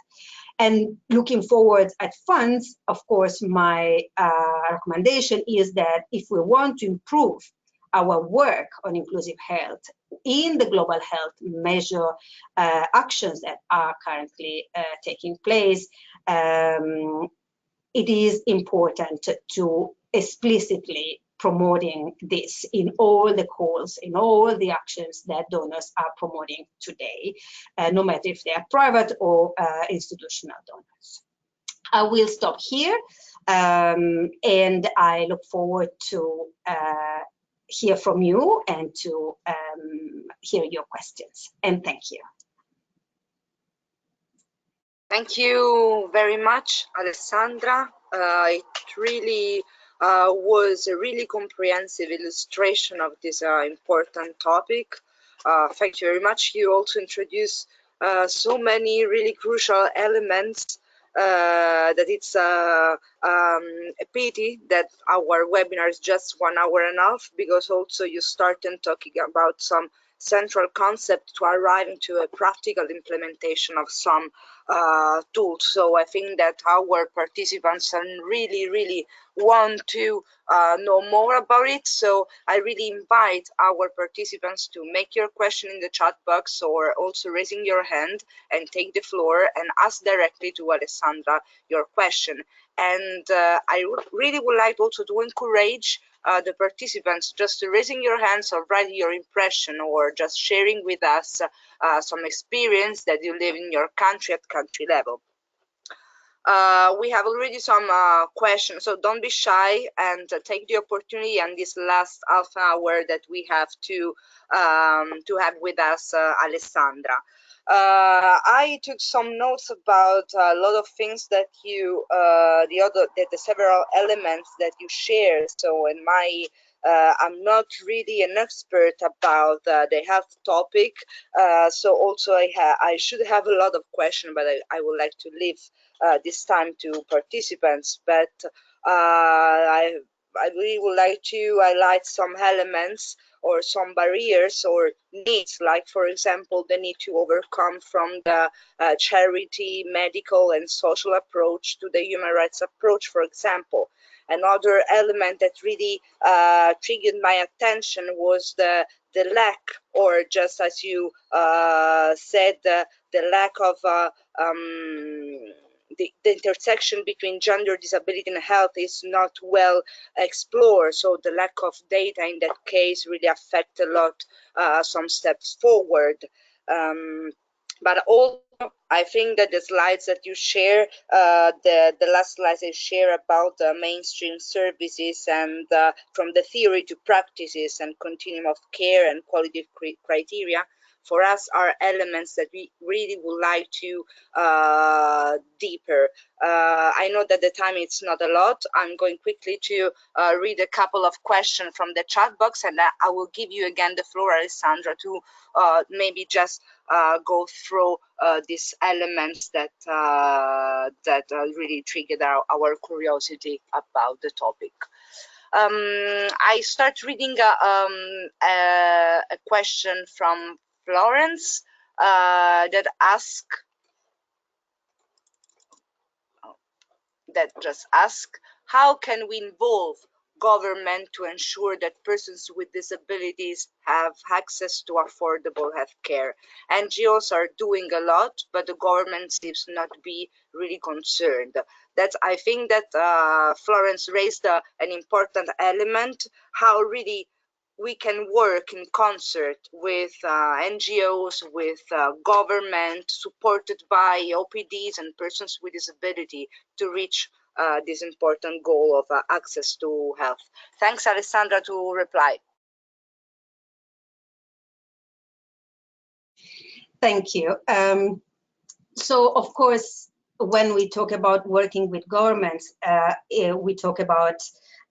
And looking forward at funds, of course, my recommendation is that if we want to improve our work on inclusive health in the global health measure actions that are currently taking place, it is important to explicitly promoting this in all the calls, in all the actions that donors are promoting today, no matter if they are private or institutional donors. I will stop here, and I look forward to hear from you and to hear your questions. And thank you. Thank you very much, Alessandra. It really was a really comprehensive illustration of this important topic. Thank you very much. You also introduced so many really crucial elements that it's a pity that our webinar is just 1 hour and a half, because also you started talking about some central concept to arriving to a practical implementation of some tools. So I think that our participants really want to know more about it. So I really invite our participants to make your question in the chat box, or also raising your hand and take the floor and ask directly to Alessandra your question. And I really would like also to encourage the participants just raising your hands or writing your impression, or just sharing with us some experience that you live in your country at country level. We have already some questions, so don't be shy and take the opportunity and this last half hour that we have to have with us Alessandra. I took some notes about a lot of things that you, the several elements that you shared. So in my, I'm not really an expert about the health topic, so also I should have a lot of questions, but I would like to leave this time to participants. But I really would like to highlight some elements or some barriers or needs, like for example the need to overcome from the charity, medical and social approach to the human rights approach, for example. Another element that really triggered my attention was the lack, or just as you said, the lack of the intersection between gender, disability and health is not well explored. So the lack of data in that case really affect a lot some steps forward. But also, I think that the slides that you share, the last slides I share about the mainstream services and from the theory to practices and continuum of care and quality criteria, for us are elements that we really would like to deeper. I know that the time it's not a lot. I'm going quickly to read a couple of questions from the chat box, and I will give you again the floor, Alessandra, to maybe just go through these elements that really triggered our curiosity about the topic. I start reading a question from Florence that just ask, how can we involve government to ensure that persons with disabilities have access to affordable health care. NGOs are doing a lot, but the government seems not to be really concerned. I think that Florence raised an important element, how really we can work in concert with NGOs, with government, supported by OPDs and persons with disability to reach this important goal of access to health. Thanks, Alessandra, to reply. Thank you. So, of course, when we talk about working with governments, we talk about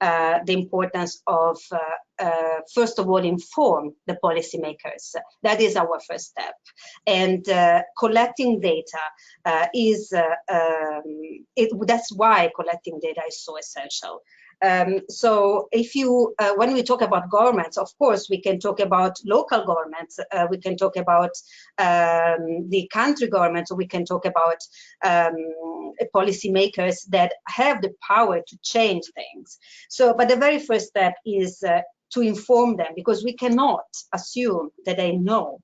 the importance of, first of all, inform the policymakers. That is our first step. And collecting data that's why collecting data is so essential. So if you, when we talk about governments, of course, we can talk about local governments, we can talk about the country governments, we can talk about policymakers that have the power to change things. So, but the very first step is to inform them, because we cannot assume that they know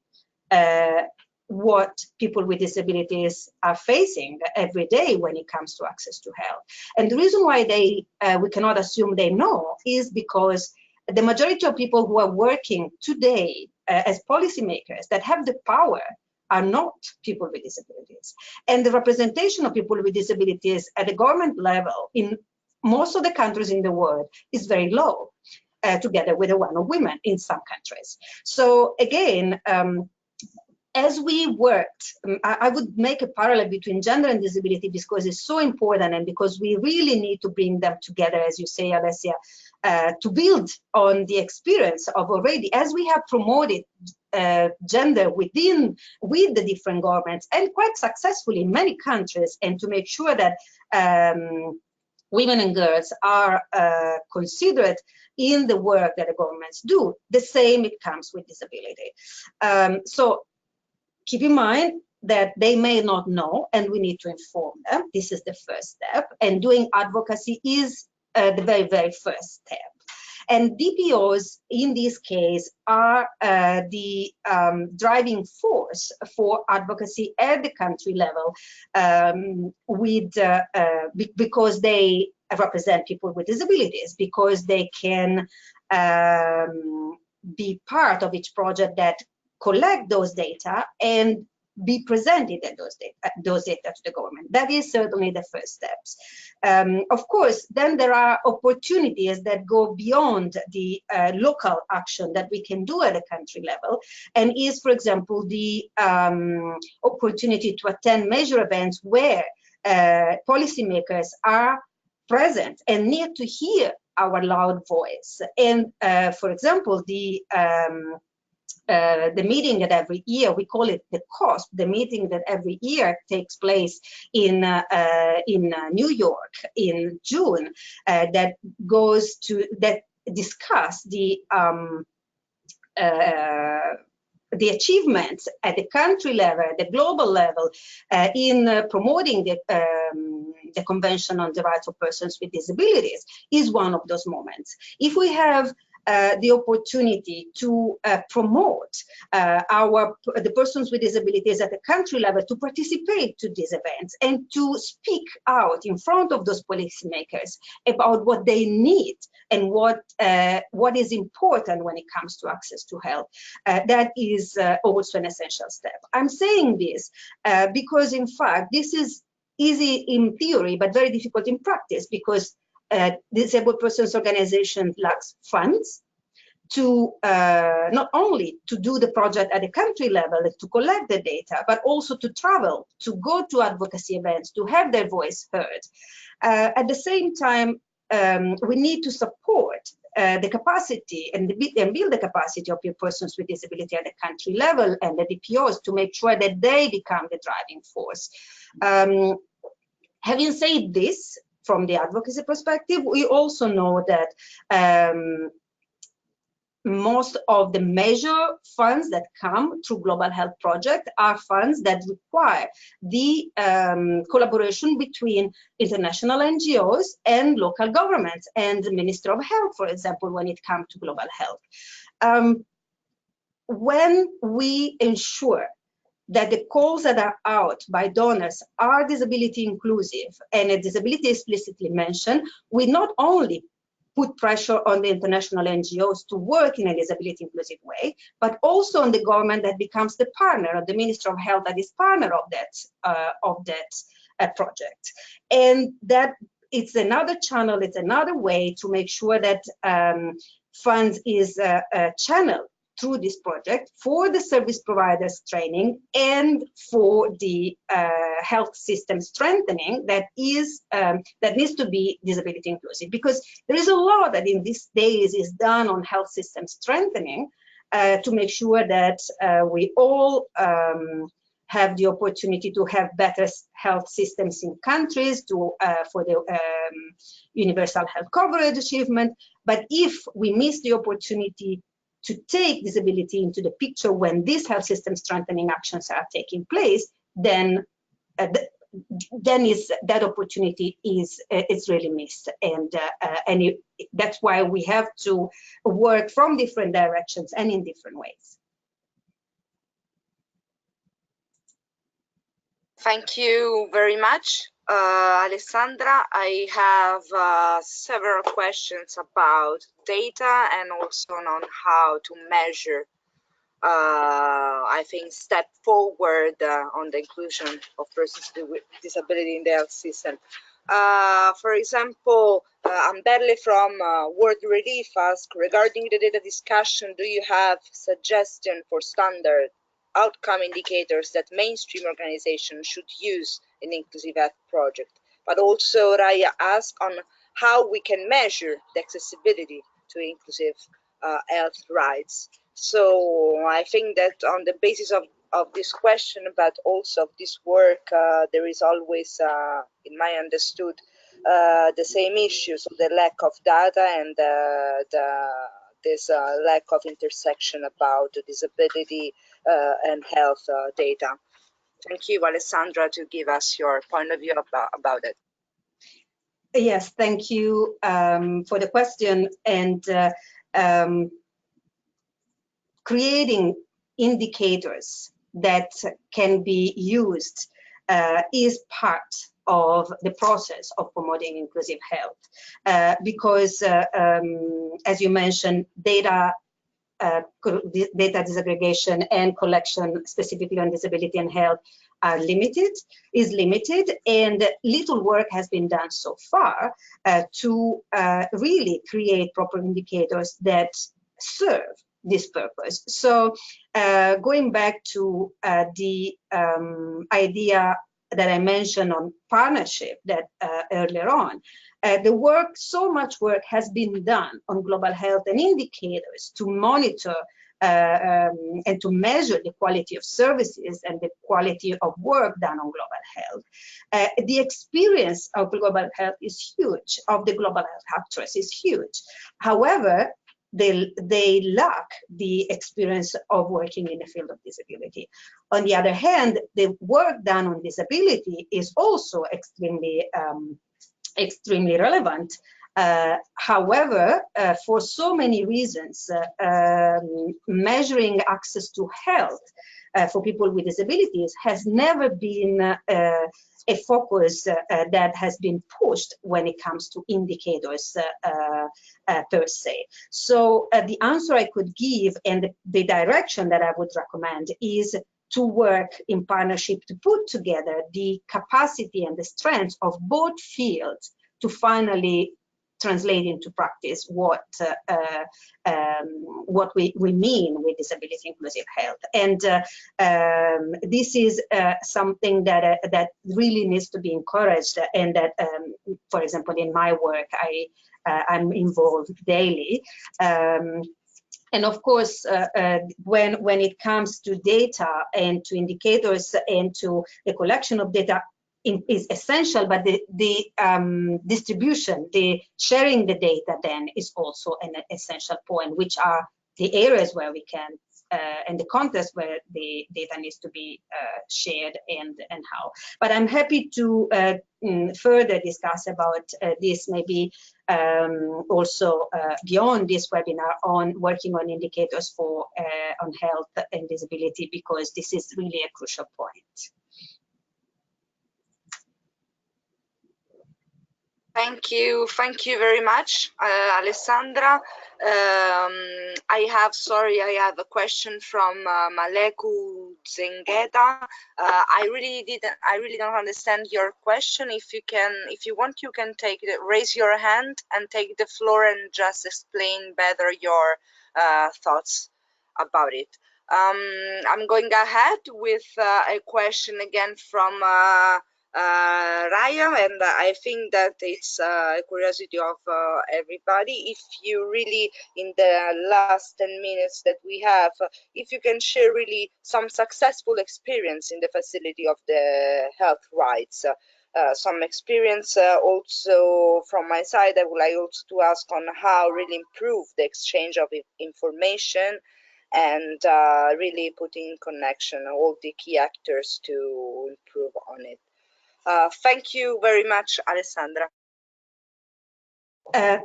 what people with disabilities are facing every day when it comes to access to health. And the reason why we cannot assume they know is because the majority of people who are working today as policymakers that have the power are not people with disabilities. And the representation of people with disabilities at the government level in most of the countries in the world is very low, together with the one of women in some countries. So again, as we worked, I would make a parallel between gender and disability because it's so important, and because we really need to bring them together, as you say, Alessia, to build on the experience of already, as we have promoted gender with the different governments, and quite successfully in many countries, and to make sure that women and girls are considered in the work that the governments do. The same it comes with disability. So keep in mind that they may not know, and we need to inform them. This is the first step, and doing advocacy is the very, very first step. And DPOs in this case are the driving force for advocacy at the country level, because they represent people with disabilities, because they can be part of each project that collect those data and be presented at those data to the government. That is certainly the first steps. Of course, then there are opportunities that go beyond the local action that we can do at a country level, and is, for example, the opportunity to attend major events where policymakers are present and need to hear our loud voice. And for example, the meeting that every year, we call it the COSP, the meeting that every year takes place in New York in June, that discuss the achievements at the country level, the global level, in promoting the Convention on the Rights of Persons with Disabilities, is one of those moments. If we have the opportunity to promote the persons with disabilities at the country level to participate to these events and to speak out in front of those policymakers about what they need and what is important when it comes to access to health, that is also an essential step. I'm saying this because, in fact, this is easy in theory but very difficult in practice, because disabled persons organization lacks funds to not only to do the project at the country level, to collect the data, but also to travel, to go to advocacy events, to have their voice heard. At the same time, we need to support the capacity and build the capacity of your persons with disability at the country level and the DPOs to make sure that they become the driving force. Having said this, from the advocacy perspective, we also know that most of the major funds that come through Global Health Project are funds that require the collaboration between international NGOs and local governments and the Ministry of Health, for example, when it comes to global health. When we ensure that the calls that are out by donors are disability inclusive and a disability explicitly mentioned, we not only put pressure on the international NGOs to work in a disability inclusive way, but also on the government that becomes the partner, or the Ministry of Health that is partner of that project. And that it's another channel, it's another way to make sure that funds is channeled through this project for the service providers training and for the health system strengthening that is that needs to be disability inclusive, because there is a lot that in these days is done on health system strengthening to make sure that we all have the opportunity to have better health systems in countries for the universal health coverage achievement. But if we miss the opportunity to take disability into the picture when these health system strengthening actions are taking place, then that opportunity is really missed, and that's why we have to work from different directions and in different ways. Thank you very much, Alessandra. I have several questions about data and also on how to measure, I think, step forward on the inclusion of persons with disability in the health system. For example, Amberle from World Relief asked, regarding the data discussion, do you have suggestion for standard outcome indicators that mainstream organizations should use in inclusive health project? But also Raya asked on how we can measure the accessibility to inclusive health rights. So I think that on the basis of this question, but also of this work, there is always, in my understood, the same issues, the lack of data and this lack of intersection about disability and health data. Thank you, Alessandra, to give us your point of view about it. Yes, thank you for the question. And creating indicators that can be used is part of the process of promoting inclusive health, because as you mentioned, data disaggregation and collection specifically on disability and health is limited, and little work has been done so far to really create proper indicators that serve this purpose. So going back to the idea that I mentioned on partnership that earlier on, so much work has been done on global health and indicators to monitor and to measure the quality of services and the quality of work done on global health. The experience of global health is huge, of the global health actors is huge. However, they lack the experience of working in the field of disability. On the other hand, the work done on disability is also extremely relevant. However, for so many reasons, measuring access to health for people with disabilities has never been a focus that has been pushed when it comes to indicators per se. So the answer I could give and the direction that I would recommend is to work in partnership to put together the capacity and the strength of both fields to finally translate into practice what we mean with disability inclusive health. And this is something that really needs to be encouraged, and that, for example, in my work, I'm involved daily. And of course, when it comes to data and to indicators and to the collection of data, is essential, but the distribution, the sharing the data then is also an essential point, which are the areas where we can and the context where the data needs to be shared and how. But I'm happy to further discuss about this maybe also beyond this webinar on working on indicators for on health and disability, because this is really a crucial point. Thank you very much, Alessandra. I have a question from Maleku Zengeda. I really don't understand your question. If you want, you can raise your hand and take the floor and just explain better your thoughts about it. I'm going ahead with a question again from Raya, and I think that it's a curiosity of everybody. If you really, in the last 10 minutes that we have, if you can share really some successful experience in the facility of the health rights. Some experience also from my side. I would like also to ask on how really improve the exchange of information and really put in connection all the key actors to improve on it. Thank you very much, Alessandra.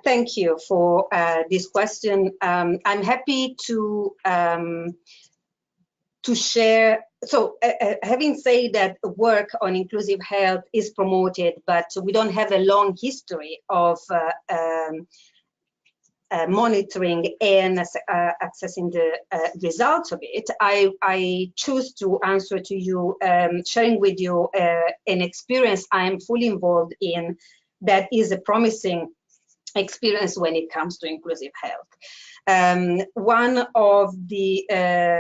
Thank you for this question. I'm happy to share. So having said that, work on inclusive health is promoted, but we don't have a long history of monitoring and accessing the results of it. I choose to answer to you, sharing with you an experience I'm fully involved in that is a promising experience when it comes to inclusive health. One of the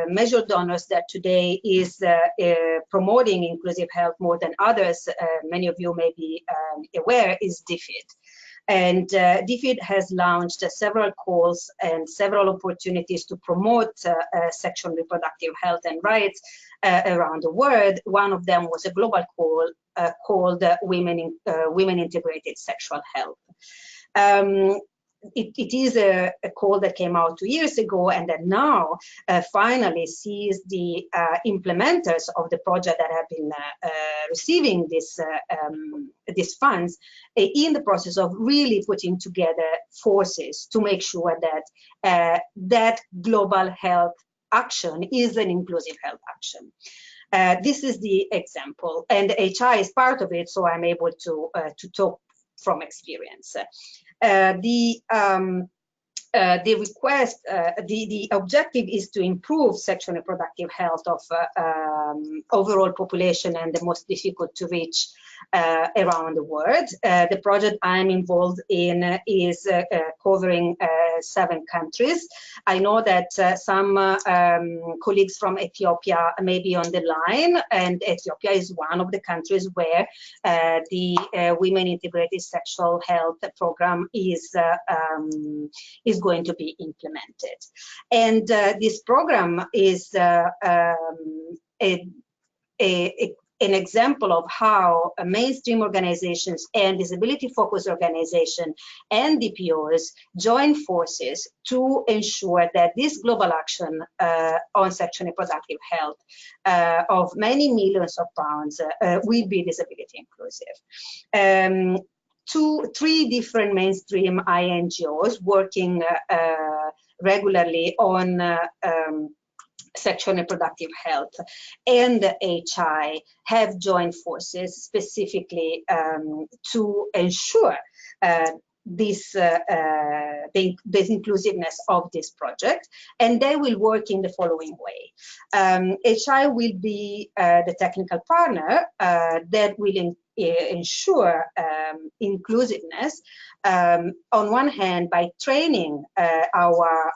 major donors that today is promoting inclusive health more than others, many of you may be aware, is DFID. And DFID has launched several calls and several opportunities to promote sexual and reproductive health and rights around the world. One of them was a global call called Women Integrated Sexual Health. It is a call that came out 2 years ago, and that now finally sees the implementers of the project that have been receiving these funds in the process of really putting together forces to make sure that that global health action is an inclusive health action. This is the example, and HI is part of it, so I'm able to talk from experience. The request, the objective is to improve sexual and reproductive health of overall population and the most difficult to reach around the world. The project I'm involved in is covering 7 countries. I know that some colleagues from Ethiopia may be on the line, and Ethiopia is one of the countries where the Women Integrated Sexual Health Program is going to be implemented. And this program is an example of how mainstream organizations and disability-focused organizations and DPOs join forces to ensure that this global action on sexual and reproductive health of many millions of pounds will be disability inclusive. 3 different mainstream INGOs working regularly on sexual and reproductive health and HI have joined forces specifically to ensure this inclusiveness of this project, and they will work in the following way. HI will be the technical partner that will ensure inclusiveness on one hand by training our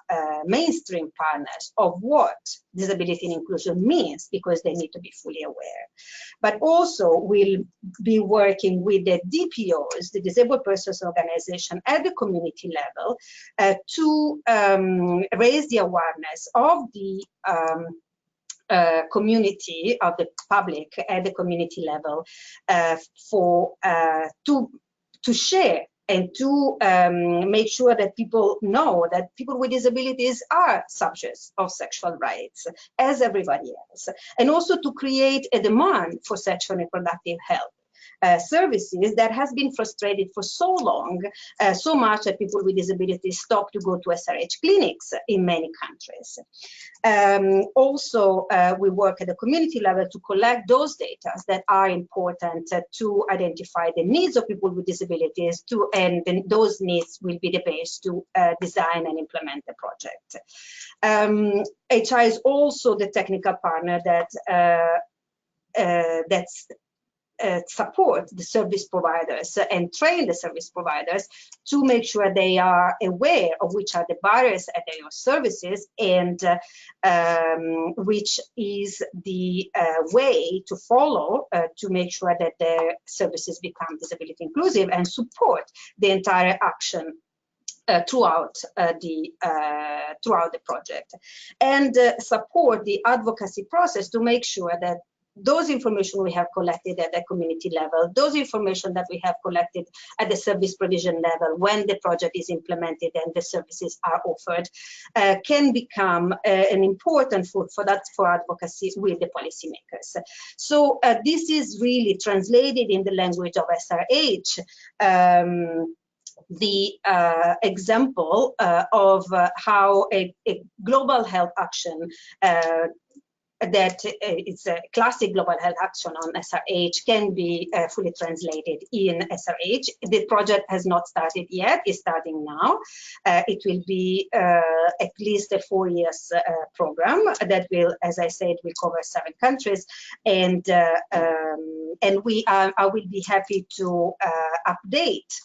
mainstream partners of what disability and inclusion means, because they need to be fully aware, but also will be working with the DPOs, the Disabled Persons Organization at the community level to raise the awareness of the community, of the public at the community level to share and to make sure that people know that people with disabilities are subjects of sexual rights as everybody else, and also to create a demand for sexual and reproductive health services that has been frustrated for so long, so much that people with disabilities stop to go to SRH clinics in many countries. Also, we work at the community level to collect those data that are important to identify the needs of people with disabilities, and then those needs will be the base to design and implement the project. HR is also the technical partner that support the service providers and train the service providers to make sure they are aware of which are the barriers at their services, and which is the way to follow to make sure that their services become disability inclusive and support the entire action throughout the project, and support the advocacy process to make sure that those information we have collected at the community level, those information that we have collected at the service provision level when the project is implemented and the services are offered, can become an important food for advocacy with the policymakers. So this is really translated in the language of SRH, the example of how a global health action that it's a classic global health action on SRH can be fully translated in SRH. The project has not started yet, it's starting now. It will be at least a 4 years program that will, as I said, will cover 7 countries. And I will be happy to update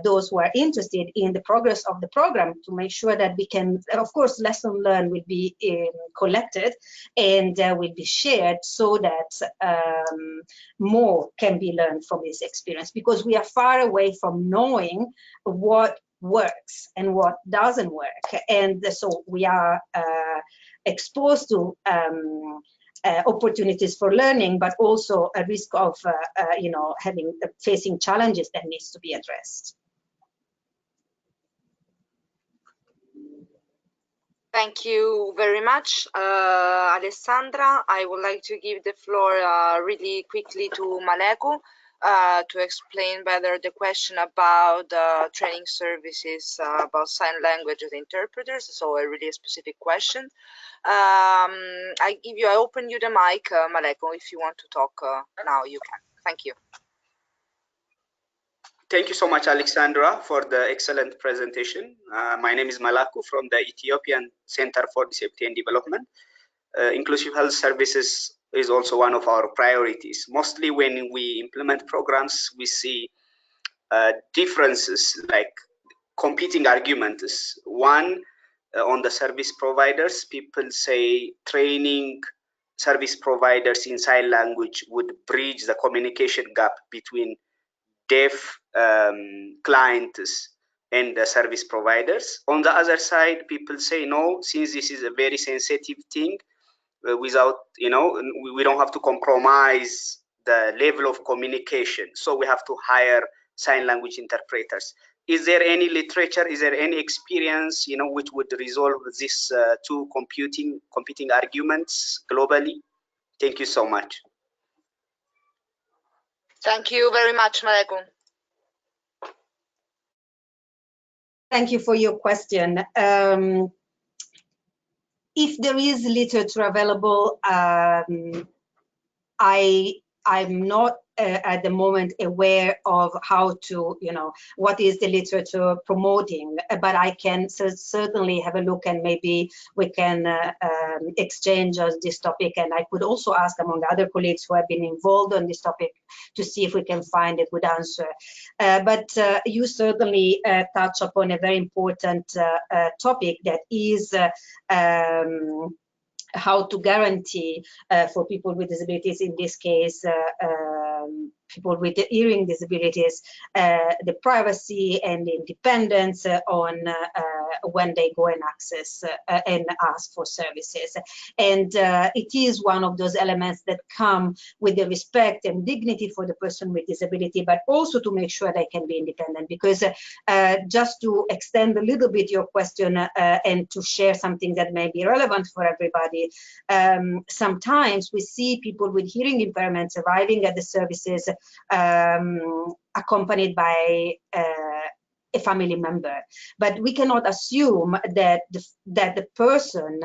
those who are interested in the progress of the program to make sure that we can, of course, lesson learned will be collected and will be shared so that more can be learned from this experience, because we are far away from knowing what works and what doesn't work. And so we are exposed to opportunities for learning, but also a risk of facing challenges that needs to be addressed. Thank you very much, Alessandra. I would like to give the floor really quickly to Maleku to explain better the question about training services about sign language as interpreters. So a really specific question. I open you the mic, Maleku. If you want to talk now, you can. Thank you. Thank you so much, Alessandra, for the excellent presentation. My name is Malaku from the Ethiopian Center for Disability and Development. Inclusive health services is also one of our priorities. Mostly when we implement programs, we see differences, like competing arguments. One, on the service providers, people say training service providers in sign language would bridge the communication gap between deaf clients and the service providers. On the other side, people say no, since this is a very sensitive thing, we don't have to compromise the level of communication, so we have to hire sign language interpreters. Is there any literature, is there any experience which would resolve these two competing arguments globally? Thank you so much. Thank you very much, Maleku. Thank you for your question. If there is literature available, I'm not at the moment aware of how to, what is the literature promoting, but I can certainly have a look, and maybe we can exchange on this topic. And I could also ask among other colleagues who have been involved on this topic to see if we can find a good answer. But you certainly touch upon a very important topic, that is how to guarantee for people with disabilities, in this case, people with hearing disabilities, the privacy and independence on when they go and access and ask for services. And it is one of those elements that come with the respect and dignity for the person with disability, but also to make sure they can be independent. Because just to extend a little bit your question and to share something that may be relevant for everybody, sometimes we see people with hearing impairments arriving at the services accompanied by a family member, but we cannot assume that the person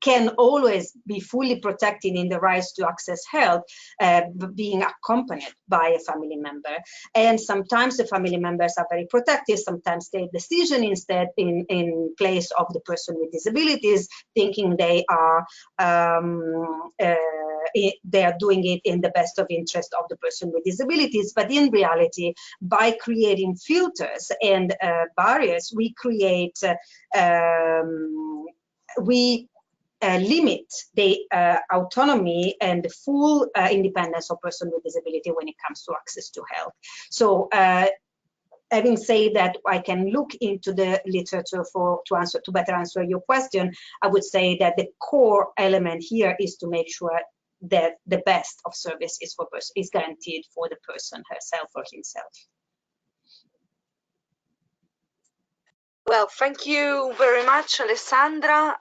can always be fully protected in the rights to access health, being accompanied by a family member. And sometimes the family members are very protective, sometimes take decision instead in place of the person with disabilities, thinking they are doing it in the best of interest of the person with disabilities. But in reality, by creating filters and barriers, we create, limit the autonomy and the full independence of person with disability when it comes to access to health. So having said that, I can look into the literature to better answer your question. I would say that the core element here is to make sure that the best of service is guaranteed for the person herself or himself. Well, thank you very much, Alessandra.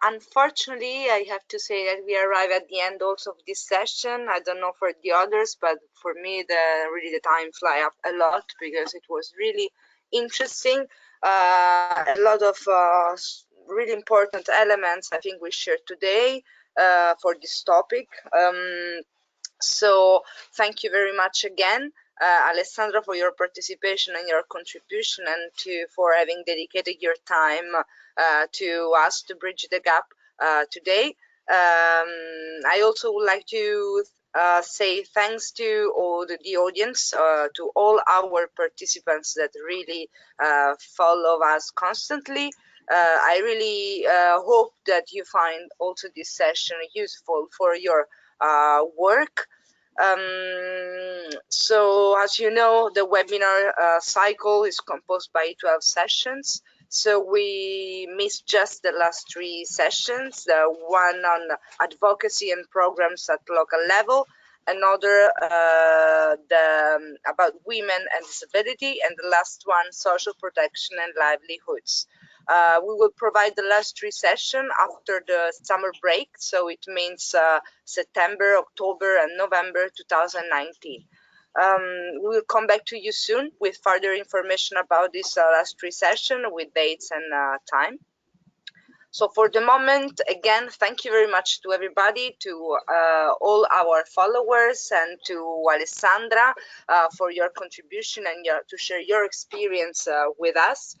Unfortunately, I have to say that we arrive at the end also of this session. I don't know for the others, but for me, really the time fly up a lot because it was really interesting. A lot of really important elements I think we shared today for this topic. So thank you very much again. Alessandra, for your participation and your contribution, and for having dedicated your time to us to bridge the gap today. I also would like to say thanks to all the audience, to all our participants that really follow us constantly. I really hope that you find also this session useful for your work. So as you know, the webinar cycle is composed by 12 sessions. So we missed just the last 3 sessions, the one on advocacy and programs at local level, another about women and disability, and the last one, social protection and livelihoods. We will provide the last 3 sessions after the summer break, so it means September, October, and November 2019. We will come back to you soon with further information about this last 3 sessions with dates and time. So for the moment, again, thank you very much to everybody, to all our followers, and to Alessandra for your contribution and to share your experience with us.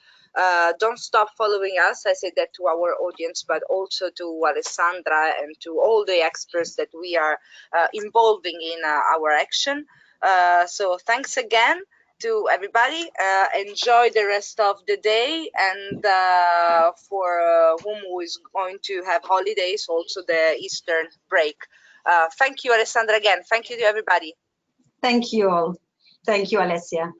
Don't stop following us. I say that to our audience, but also to Alessandra and to all the experts that we are involving in our action. So thanks again to everybody. Enjoy the rest of the day, and for whom is going to have holidays, also the Easter break. Thank you, Alessandra, again. Thank you to everybody. Thank you all. Thank you, Alessia.